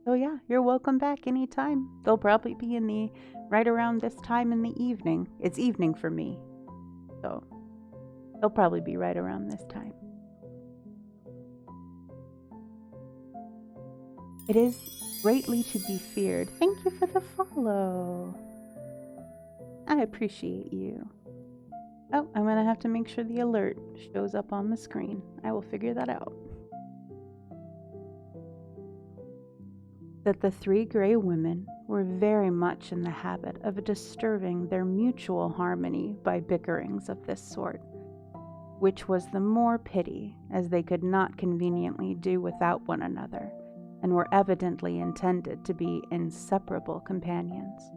So yeah, you're welcome back anytime. They'll probably be right around this time in the evening. It's evening for me, so they'll probably be right around this time. It is greatly to be feared. Thank you for the follow. I appreciate you. Oh, I'm going to have to make sure the alert shows up on the screen. I will figure that out. That the 3 gray women were very much in the habit of disturbing their mutual harmony by bickerings of this sort, which was the more pity as they could not conveniently do without one another, and were evidently intended to be inseparable companions.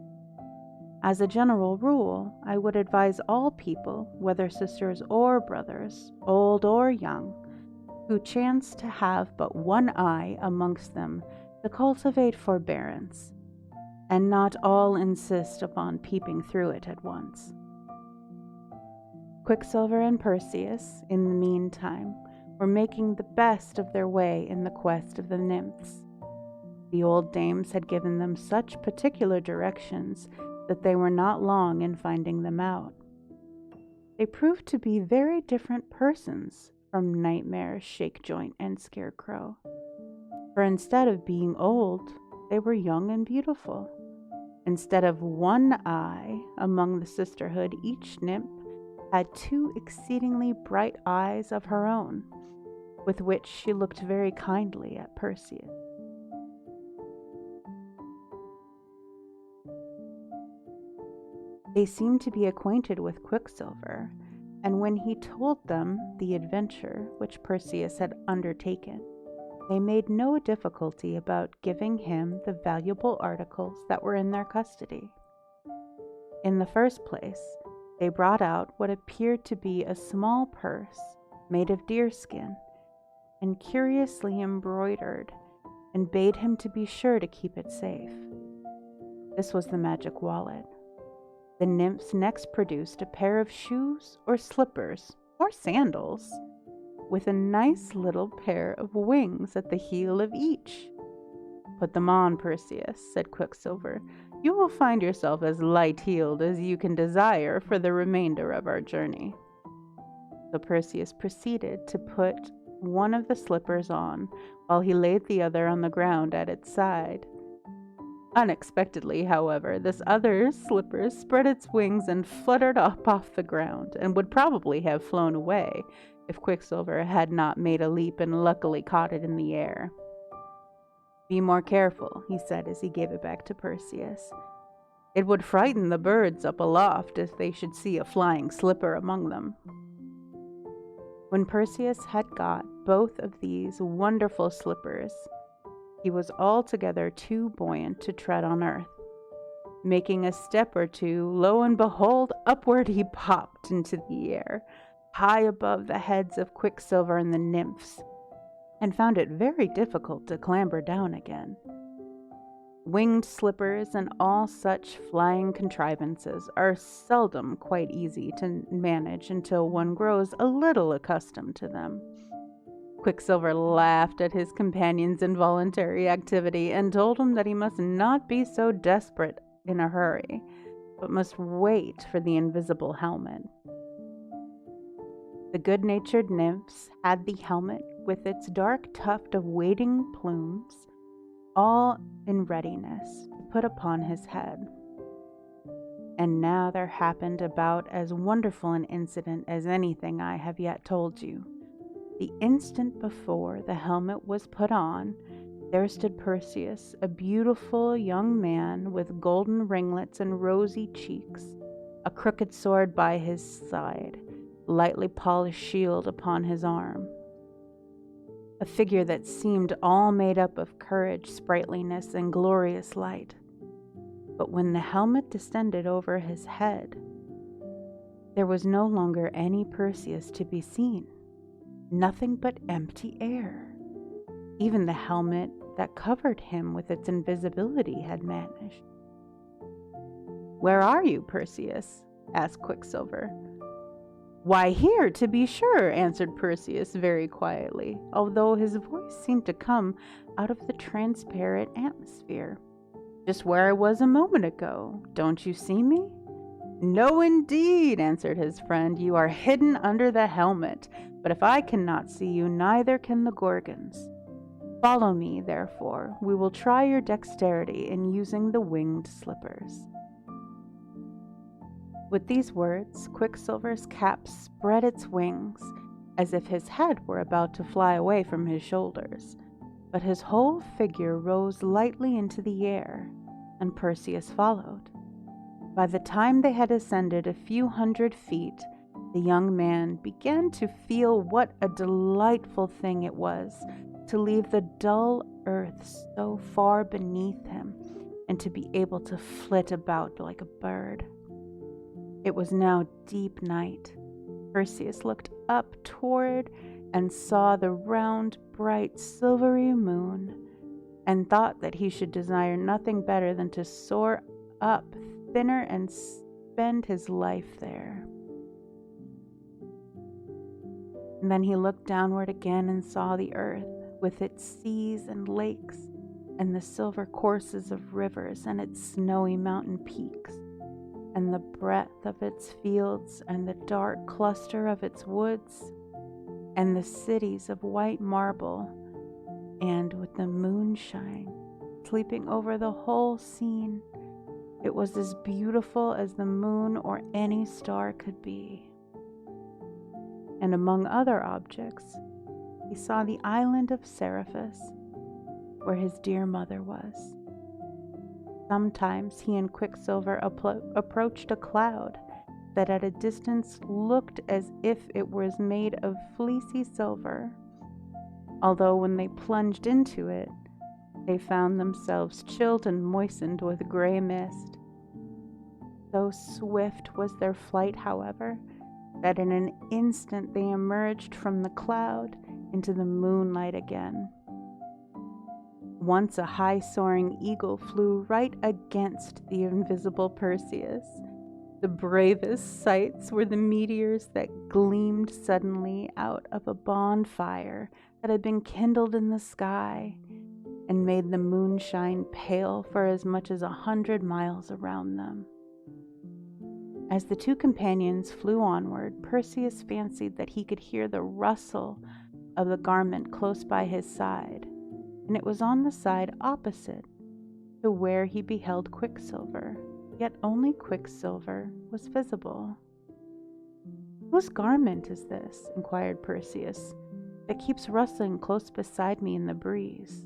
As a general rule, I would advise all people, whether sisters or brothers, old or young, who chance to have but one eye amongst them, to cultivate forbearance, and not all insist upon peeping through it at once. Quicksilver and Perseus, in the meantime, were making the best of their way in the quest of the nymphs. The old dames had given them such particular directions that they were not long in finding them out. They proved to be very different persons from Nightmare, Shakejoint, and Scarecrow. For instead of being old, they were young and beautiful. Instead of one eye among the sisterhood, each nymph had 2 exceedingly bright eyes of her own, with which she looked very kindly at Perseus. They seemed to be acquainted with Quicksilver, and when he told them the adventure which Perseus had undertaken, they made no difficulty about giving him the valuable articles that were in their custody. In the first place, they brought out what appeared to be a small purse made of deerskin and curiously embroidered, and bade him to be sure to keep it safe. This was the magic wallet. The nymphs next produced a pair of shoes or slippers or sandals, with a nice little pair of wings at the heel of each. "Put them on, Perseus," said Quicksilver. "You will find yourself as light-heeled as you can desire for the remainder of our journey." So Perseus proceeded to put one of the slippers on, while he laid the other on the ground at its side. Unexpectedly, however, this other slipper spread its wings and fluttered up off the ground, and would probably have flown away if Quicksilver had not made a leap and luckily caught it in the air. "Be more careful," he said as he gave it back to Perseus. "It would frighten the birds up aloft if they should see a flying slipper among them." When Perseus had got both of these wonderful slippers, he was altogether too buoyant to tread on earth. Making a step or two, lo and behold, upward he popped into the air, high above the heads of Quicksilver and the nymphs, and found it very difficult to clamber down again. Winged slippers and all such flying contrivances are seldom quite easy to manage until one grows a little accustomed to them. Quicksilver laughed at his companion's involuntary activity and told him that he must not be so desperate in a hurry, but must wait for the invisible helmet. The good-natured nymphs had the helmet with its dark tuft of waiting plumes all in readiness to put upon his head. And now there happened about as wonderful an incident as anything I have yet told you. The instant before the helmet was put on, there stood Perseus, a beautiful young man with golden ringlets and rosy cheeks, a crooked sword by his side, lightly polished shield upon his arm. A figure that seemed all made up of courage, sprightliness, and glorious light. But when the helmet descended over his head, there was no longer any Perseus to be seen. Nothing but empty air. Even the helmet that covered him with its invisibility had vanished. "Where are you, Perseus?" asked Quicksilver. "Why, here, to be sure," answered Perseus very quietly, although his voice seemed to come out of the transparent atmosphere. "Just where I was a moment ago. Don't you see me?" "No, indeed," answered his friend. "You are hidden under the helmet, but if I cannot see you, neither can the Gorgons. Follow me, therefore. We will try your dexterity in using the winged slippers." With these words, Quicksilver's cap spread its wings, as if his head were about to fly away from his shoulders, but his whole figure rose lightly into the air, and Perseus followed. By the time they had ascended a few hundred feet, the young man began to feel what a delightful thing it was to leave the dull earth so far beneath him and to be able to flit about like a bird. It was now deep night. Perseus looked up toward and saw the round, bright, silvery moon, and thought that he should desire nothing better than to soar up thinner and spend his life there. And then he looked downward again and saw the earth, with its seas and lakes, and the silver courses of rivers, and its snowy mountain peaks, and the breadth of its fields, and the dark cluster of its woods, and the cities of white marble, and with the moonshine sleeping over the whole scene, it was as beautiful as the moon or any star could be. And among other objects, he saw the island of Seriphus, where his dear mother was. Sometimes he and Quicksilver approached a cloud that at a distance looked as if it was made of fleecy silver, although when they plunged into it, they found themselves chilled and moistened with gray mist. So swift was their flight, however, that in an instant they emerged from the cloud into the moonlight again. Once a high-soaring eagle flew right against the invisible Perseus, The bravest sights were the meteors that gleamed suddenly out of a bonfire that had been kindled in the sky and made the moonshine pale for as much as 100 miles around them. As the two companions flew onward, Perseus fancied that he could hear the rustle of the garment close by his side, and it was on the side opposite to where he beheld Quicksilver, yet only Quicksilver was visible. "Whose garment is this?" inquired Perseus, "that keeps rustling close beside me in the breeze?"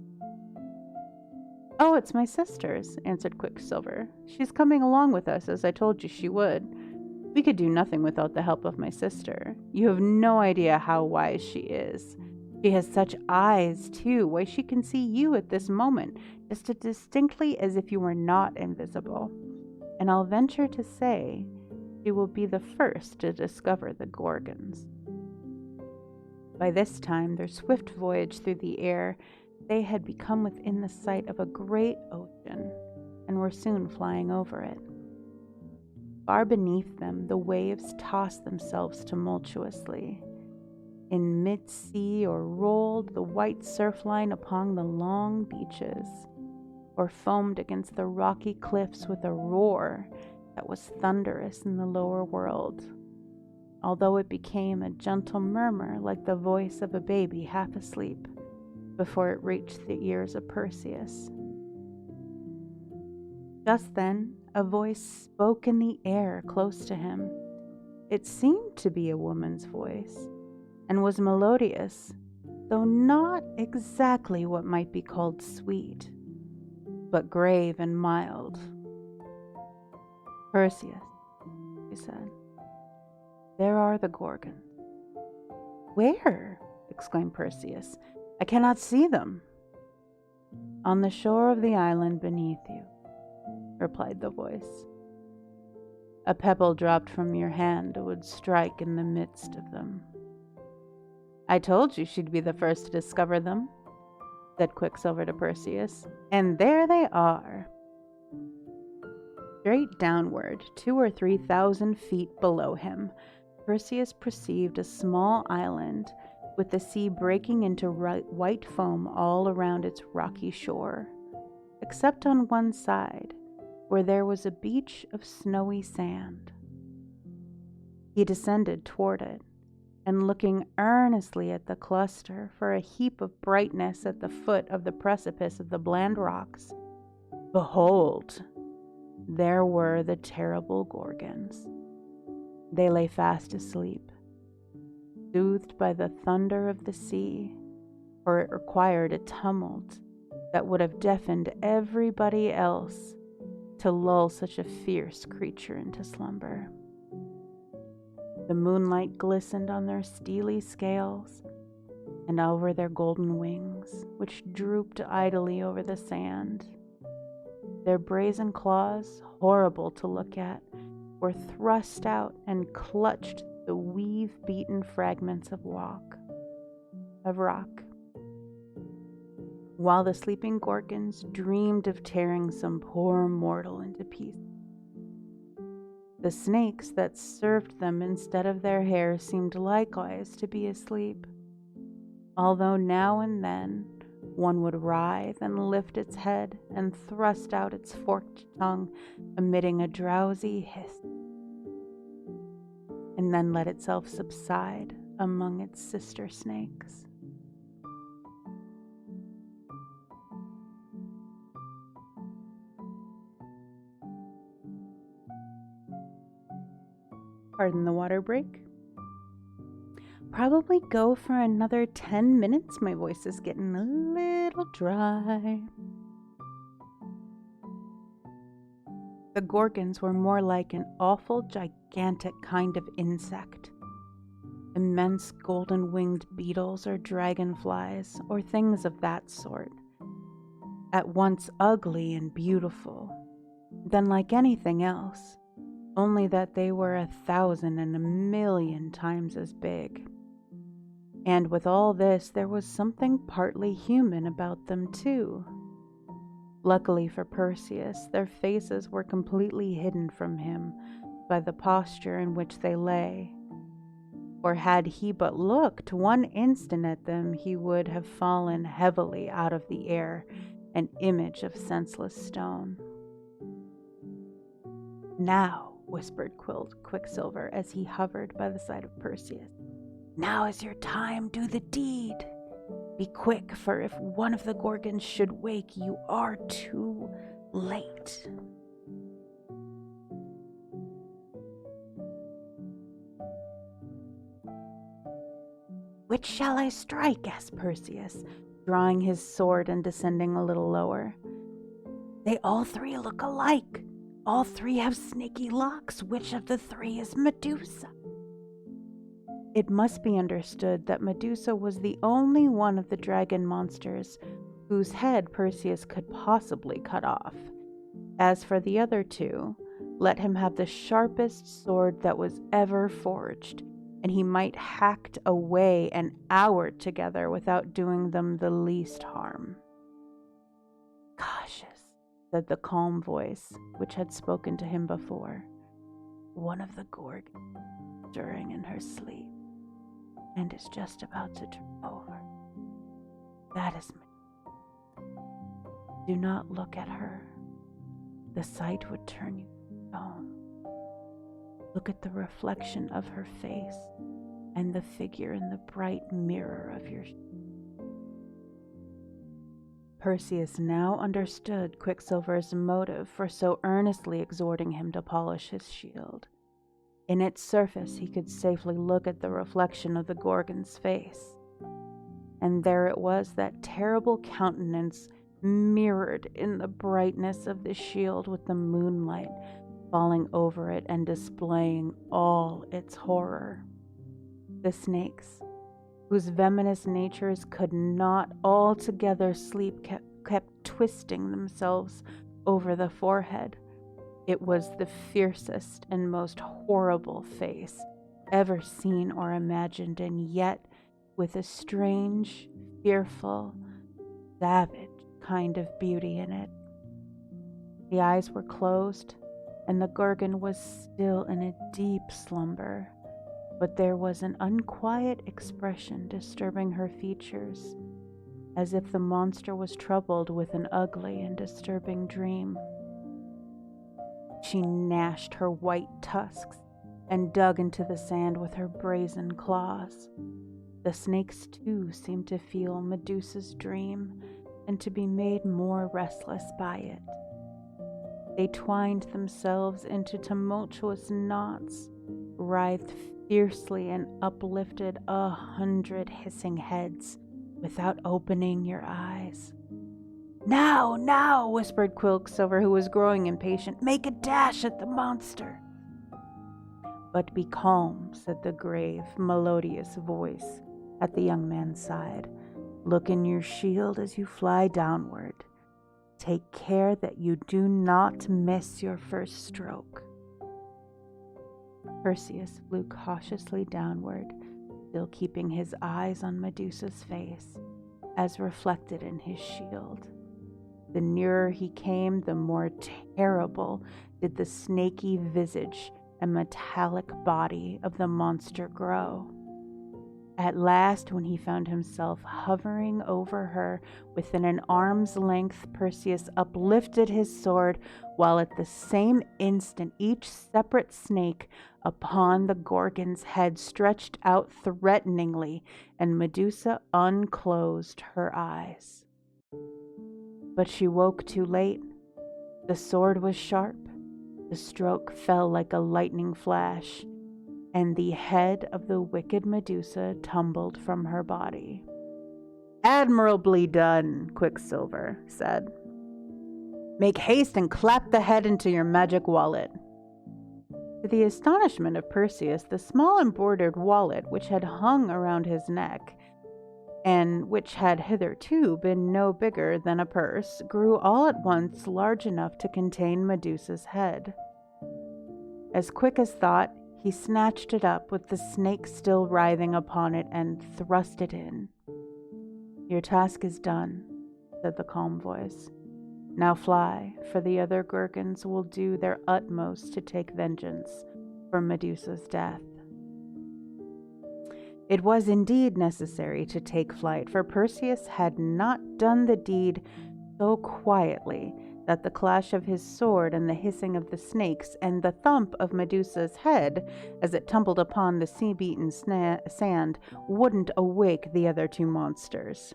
"Oh, it's my sister's," answered Quicksilver. "She's coming along with us, as I told you she would. We could do nothing without the help of my sister. You have no idea how wise she is. She has such eyes, too. Why, she can see you at this moment, just as distinctly as if you were not invisible. And I'll venture to say she will be the first to discover the Gorgons." By this time, their swift voyage through the air, they had become within the sight of a great ocean and were soon flying over it. Far beneath them, the waves tossed themselves tumultuously in mid-sea, or rolled the white surf line upon the long beaches, or foamed against the rocky cliffs with a roar that was thunderous in the lower world, although it became a gentle murmur like the voice of a baby half asleep before it reached the ears of Perseus. Just then, a voice spoke in the air close to him. It seemed to be a woman's voice, and was melodious, though not exactly what might be called sweet, but grave and mild. "Perseus," she said, "there are the Gorgons." "Where?" exclaimed Perseus. "I cannot see them." "On the shore of the island beneath you," replied the voice. "A pebble dropped from your hand would strike in the midst of them." "I told you she'd be the first to discover them," said Quicksilver to Perseus, "and there they are." Straight downward, 2,000 or 3,000 feet below him, Perseus perceived a small island with the sea breaking into white foam all around its rocky shore, except on one side, where there was a beach of snowy sand. He descended toward it, and looking earnestly at the cluster for a heap of brightness at the foot of the precipice of the bland rocks, behold, there were the terrible Gorgons. They lay fast asleep, soothed by the thunder of the sea, for it required a tumult that would have deafened everybody else to lull such a fierce creature into slumber. The moonlight glistened on their steely scales and over their golden wings, which drooped idly over the sand. Their brazen claws, horrible to look at, were thrust out and clutched the weave-beaten fragments of rock, while the sleeping Gorgons dreamed of tearing some poor mortal into pieces. The snakes that served them instead of their hair seemed likewise to be asleep, although now and then one would writhe and lift its head and thrust out its forked tongue, emitting a drowsy hiss, and then let itself subside among its sister snakes. Pardon the water break. Probably go for another 10 minutes. My voice is getting a little dry. The Gorgons were more like an awful, gigantic kind of insect. Immense golden-winged beetles or dragonflies, or things of that sort. At once ugly and beautiful, then like anything else, only that they were 1,000 and 1,000,000 times as big. And with all this, there was something partly human about them too. Luckily for Perseus, their faces were completely hidden from him by the posture in which they lay. For had he but looked one instant at them, he would have fallen heavily out of the air, an image of senseless stone. "Now," whispered Quicksilver as he hovered by the side of Perseus, "now is your time, do the deed. Be quick, for if one of the Gorgons should wake, you are too late." "Which shall I strike?" asked Perseus, drawing his sword and descending a little lower. "They all three look alike. All three have snaky locks. Which of the three is Medusa?" It must be understood that Medusa was the only one of the dragon monsters whose head Perseus could possibly cut off. As for the other two, let him have the sharpest sword that was ever forged, and he might hacked away an hour together without doing them the least harm. "Cautious," said the calm voice which had spoken to him before. "One of the Gorgons stirring in her sleep, and is just about to turn over. That is me. Do not look at her. The sight would turn you to stone. Look at the reflection of her face and the figure in the bright mirror of your shield." Perseus now understood Quicksilver's motive for so earnestly exhorting him to polish his shield. In its surface he could safely look at the reflection of the Gorgon's face. And there it was, that terrible countenance mirrored in the brightness of the shield, with the moonlight falling over it and displaying all its horror. The snakes, whose venomous natures could not altogether sleep, kept twisting themselves over the forehead. It was the fiercest and most horrible face ever seen or imagined, and yet with a strange, fearful, savage kind of beauty in it. The eyes were closed, and the Gorgon was still in a deep slumber, but there was an unquiet expression disturbing her features, as if the monster was troubled with an ugly and disturbing dream. She gnashed her white tusks and dug into the sand with her brazen claws. The snakes, too, seemed to feel Medusa's dream and to be made more restless by it. They twined themselves into tumultuous knots, writhed fiercely, and uplifted 100 hissing heads without opening your eyes. "Now, now," whispered Quicksilver, who was growing impatient. "Make a dash at the monster." "But be calm," said the grave, melodious voice at the young man's side. "Look in your shield as you fly downward. Take care that you do not miss your first stroke." Perseus flew cautiously downward, still keeping his eyes on Medusa's face, as reflected in his shield. The nearer he came, the more terrible did the snaky visage and metallic body of the monster grow. At last, when he found himself hovering over her within an arm's length, Perseus uplifted his sword, while at the same instant each separate snake upon the Gorgon's head stretched out threateningly, and Medusa unclosed her eyes. But she woke too late. The sword was sharp, the stroke fell like a lightning flash, and the head of the wicked Medusa tumbled from her body. "Admirably done," Quicksilver said. "Make haste and clap the head into your magic wallet." To the astonishment of Perseus, the small embroidered wallet which had hung around his neck, and which had hitherto been no bigger than a purse, grew all at once large enough to contain Medusa's head. As quick as thought, he snatched it up with the snake still writhing upon it and thrust it in. "Your task is done," said the calm voice. "Now fly, for the other Gorgons will do their utmost to take vengeance for Medusa's death. It was indeed necessary to take flight, for Perseus had not done the deed so quietly that the clash of his sword and the hissing of the snakes and the thump of Medusa's head as it tumbled upon the sea-beaten sand wouldn't awake the other two monsters.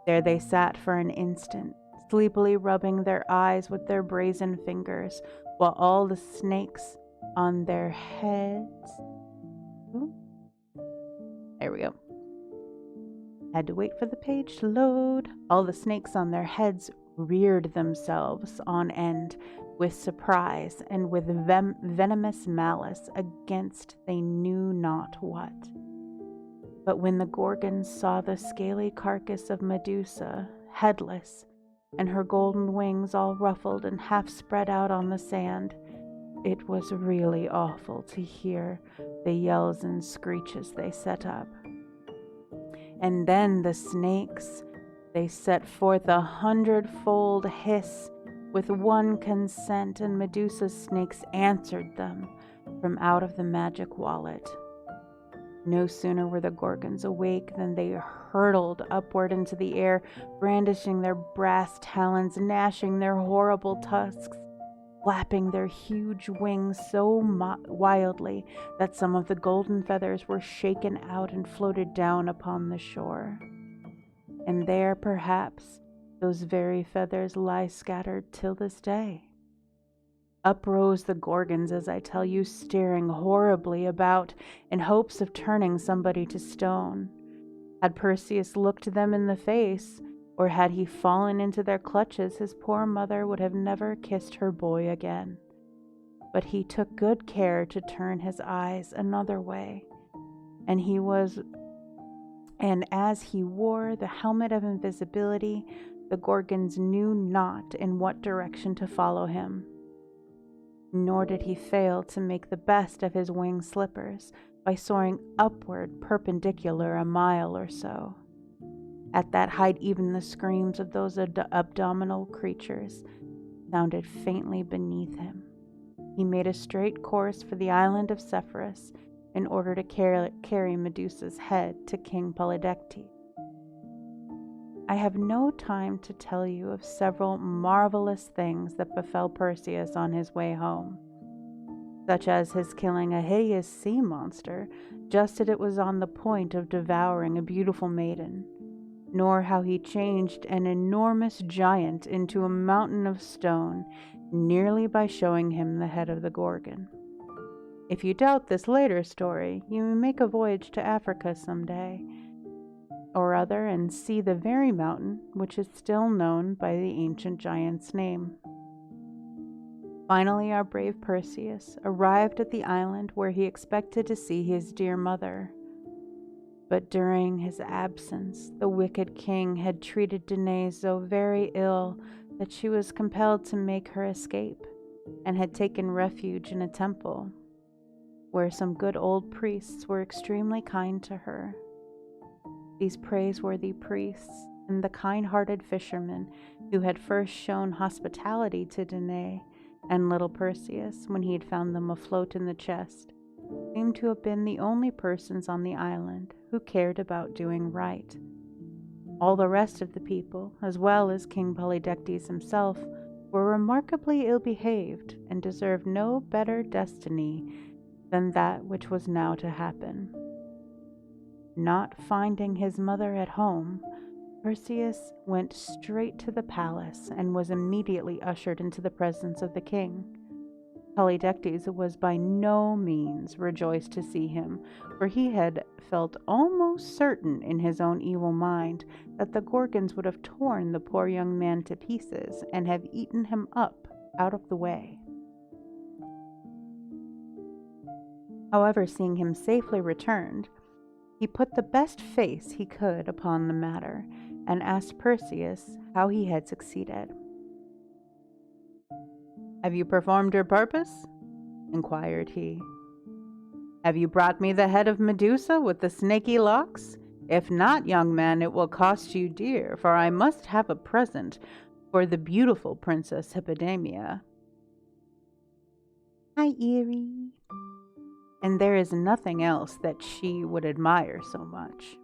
There they sat for an instant, sleepily rubbing their eyes with their brazen fingers, while all the snakes on their heads... There we go. Had to wait for the page to load. All the snakes on their heads reared themselves on end with surprise and with venomous malice against they knew not what. But when the Gorgons saw the scaly carcass of Medusa, headless, and her golden wings all ruffled and half spread out on the sand, it was really awful to hear the yells and screeches they set up. And then the snakes, they set forth 100-fold hiss with one consent, and Medusa's snakes answered them from out of the magic wallet. No sooner were the Gorgons awake than they hurtled upward into the air, brandishing their brass talons, gnashing their horrible tusks, flapping their huge wings so wildly that some of the golden feathers were shaken out and floated down upon the shore. And there, perhaps, those very feathers lie scattered till this day. Up rose the Gorgons, as I tell you, staring horribly about in hopes of turning somebody to stone. Had Perseus looked them in the face, or had he fallen into their clutches, his poor mother would have never kissed her boy again. But he took good care to turn his eyes another way, and as he wore the helmet of invisibility, the Gorgons knew not in what direction to follow him. Nor did he fail to make the best of his wing slippers by soaring upward perpendicular a mile or so. At that height, even the screams of those abdominal creatures sounded faintly beneath him. He made a straight course for the island of Zephyrus in order to carry Medusa's head to King Polydectes. I have no time to tell you of several marvelous things that befell Perseus on his way home, such as his killing a hideous sea monster just as it was on the point of devouring a beautiful maiden, nor how he changed an enormous giant into a mountain of stone merely by showing him the head of the Gorgon. If you doubt this later story, you may make a voyage to Africa some day or other and see the very mountain which is still known by the ancient giant's name. Finally, our brave Perseus arrived at the island where he expected to see his dear mother. But during his absence, the wicked king had treated Danae so very ill that she was compelled to make her escape, and had taken refuge in a temple, where some good old priests were extremely kind to her. These praiseworthy priests and the kind-hearted fisherman who had first shown hospitality to Danae and little Perseus when he had found them afloat in the chest seemed to have been the only persons on the island who cared about doing right. All the rest of the people, as well as King Polydectes himself, were remarkably ill-behaved and deserved no better destiny than that which was now to happen. Not finding his mother at home, Perseus went straight to the palace and was immediately ushered into the presence of the king. Polydectes was by no means rejoiced to see him, for he had felt almost certain in his own evil mind that the Gorgons would have torn the poor young man to pieces and have eaten him up out of the way. However, seeing him safely returned, he put the best face he could upon the matter, and asked Perseus how he had succeeded. "Have you performed your purpose?" inquired he. "Have you brought me the head of Medusa with the snaky locks? If not, young man, it will cost you dear, for I must have a present for the beautiful Princess Hippodamia." "Hi, Eerie," and there is nothing else that she would admire so much."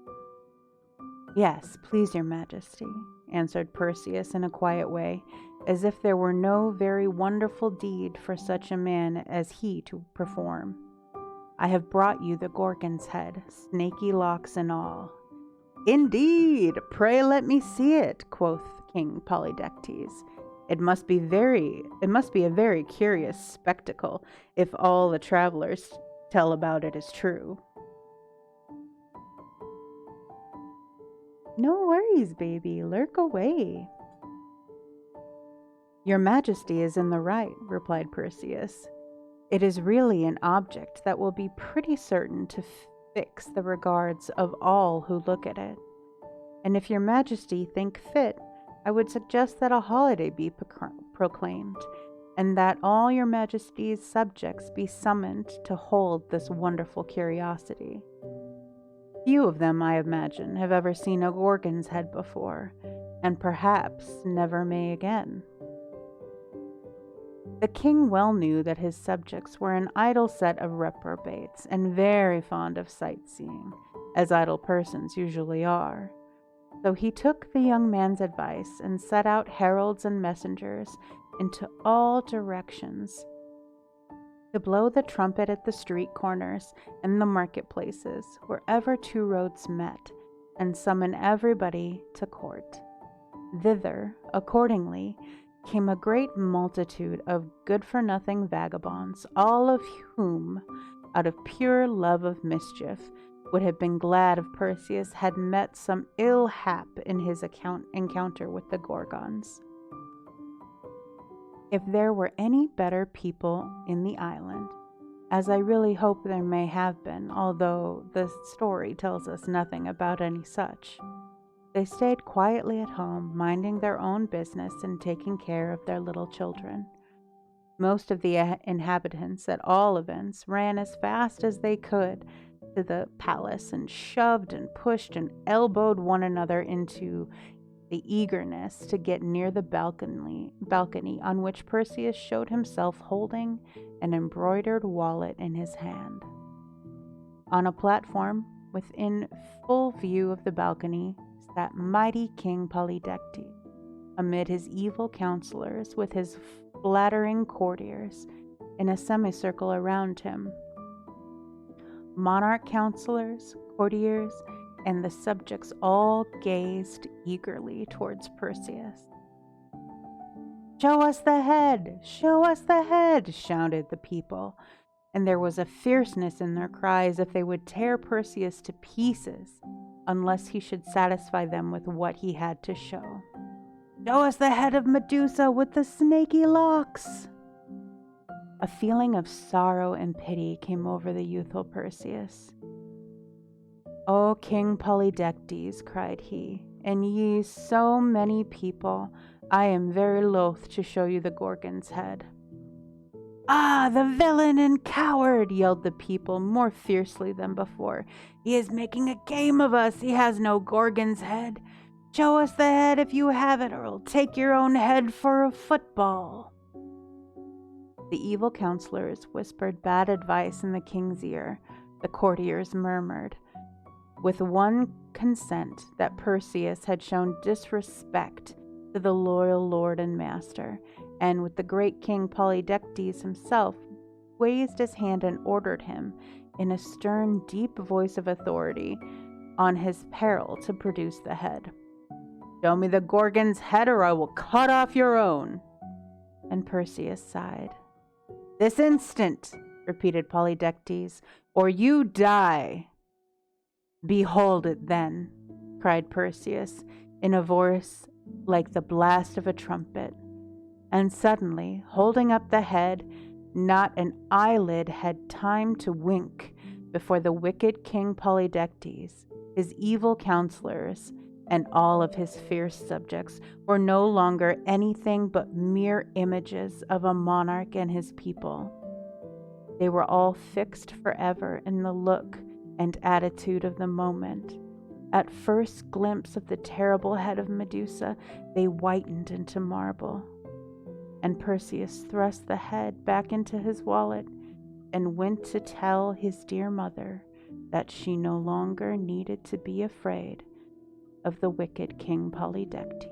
"Yes, please your majesty," answered Perseus in a quiet way, as if there were no very wonderful deed for such a man as he to perform. "I have brought you the Gorgon's head, snaky locks and all." "Indeed, pray let me see it," quoth King Polydectes. It must be a very curious spectacle if all the travelers tell about it is true." "No worries, baby, lurk away." "Your majesty is in the right," replied Perseus. "It is really an object that will be pretty certain to fix the regards of all who look at it. And if your majesty think fit, I would suggest that a holiday be proclaimed, and that all your majesty's subjects be summoned to hold this wonderful curiosity. Few of them, I imagine, have ever seen a Gorgon's head before, and perhaps never may again." The king well knew that his subjects were an idle set of reprobates and very fond of sightseeing, as idle persons usually are. So he took the young man's advice and sent out heralds and messengers into all directions to blow the trumpet at the street corners and the marketplaces, wherever two roads met, and summon everybody to court. Thither, accordingly, came a great multitude of good-for-nothing vagabonds, all of whom, out of pure love of mischief, would have been glad if Perseus had met some ill hap in his encounter with the Gorgons. If there were any better people in the island, as I really hope there may have been, although the story tells us nothing about any such, they stayed quietly at home, minding their own business and taking care of their little children. Most of the inhabitants, at all events, ran as fast as they could to the palace and shoved and pushed and elbowed one another into the eagerness to get near the balcony on which Perseus showed himself holding an embroidered wallet in his hand. On a platform within full view of the balcony sat mighty King Polydectes, amid his evil counselors with his flattering courtiers in a semicircle around him. Monarch counselors, courtiers, and the subjects all gazed eagerly towards Perseus. "Show us the head! Show us the head!" shouted the people, and there was a fierceness in their cries if they would tear Perseus to pieces unless he should satisfy them with what he had to show. "Show us the head of Medusa with the snaky locks!" A feeling of sorrow and pity came over the youthful Perseus. "O King Polydectes," cried he, "and ye so many people, I am very loath to show you the Gorgon's head." "Ah, the villain and coward!" yelled the people more fiercely than before. "He is making a game of us. He has no Gorgon's head. Show us the head if you have it, or I'll take your own head for a football." The evil counselors whispered bad advice in the king's ear. The courtiers murmured, with one consent, that Perseus had shown disrespect to the loyal lord and master, and with the great King Polydectes himself raised his hand and ordered him, in a stern, deep voice of authority, on his peril to produce the head. "Show me the Gorgon's head, or I will cut off your own." And Perseus sighed. "This instant," repeated Polydectes, "or you die." "Behold it then," cried Perseus, in a voice like the blast of a trumpet. And suddenly, holding up the head, not an eyelid had time to wink before the wicked King Polydectes, his evil counselors, and all of his fierce subjects were no longer anything but mere images of a monarch and his people. They were all fixed forever in the look and attitude of the moment. At first glimpse of the terrible head of Medusa, they whitened into marble. And Perseus thrust the head back into his wallet and went to tell his dear mother that she no longer needed to be afraid of the wicked King Polydectes.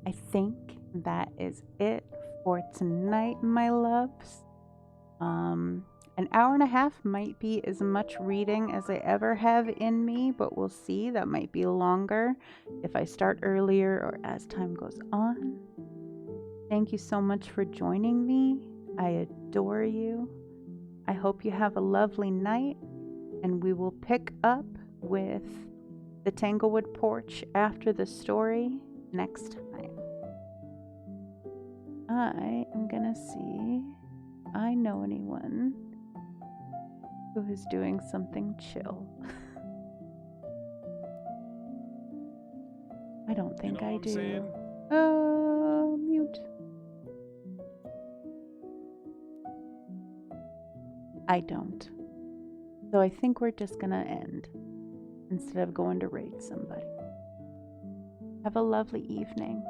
I think that is it for tonight, my loves. An hour and a half might be as much reading as I ever have in me, but we'll see. That might be longer if I start earlier or as time goes on. Thank you so much for joining me. I adore you. I hope you have a lovely night, and we will pick up with the Tanglewood Porch after the story next time. I am gonna see if I know anyone who is doing something chill. I don't think I do. Mute. I don't. So I think we're just gonna end instead of going to raid somebody. Have a lovely evening.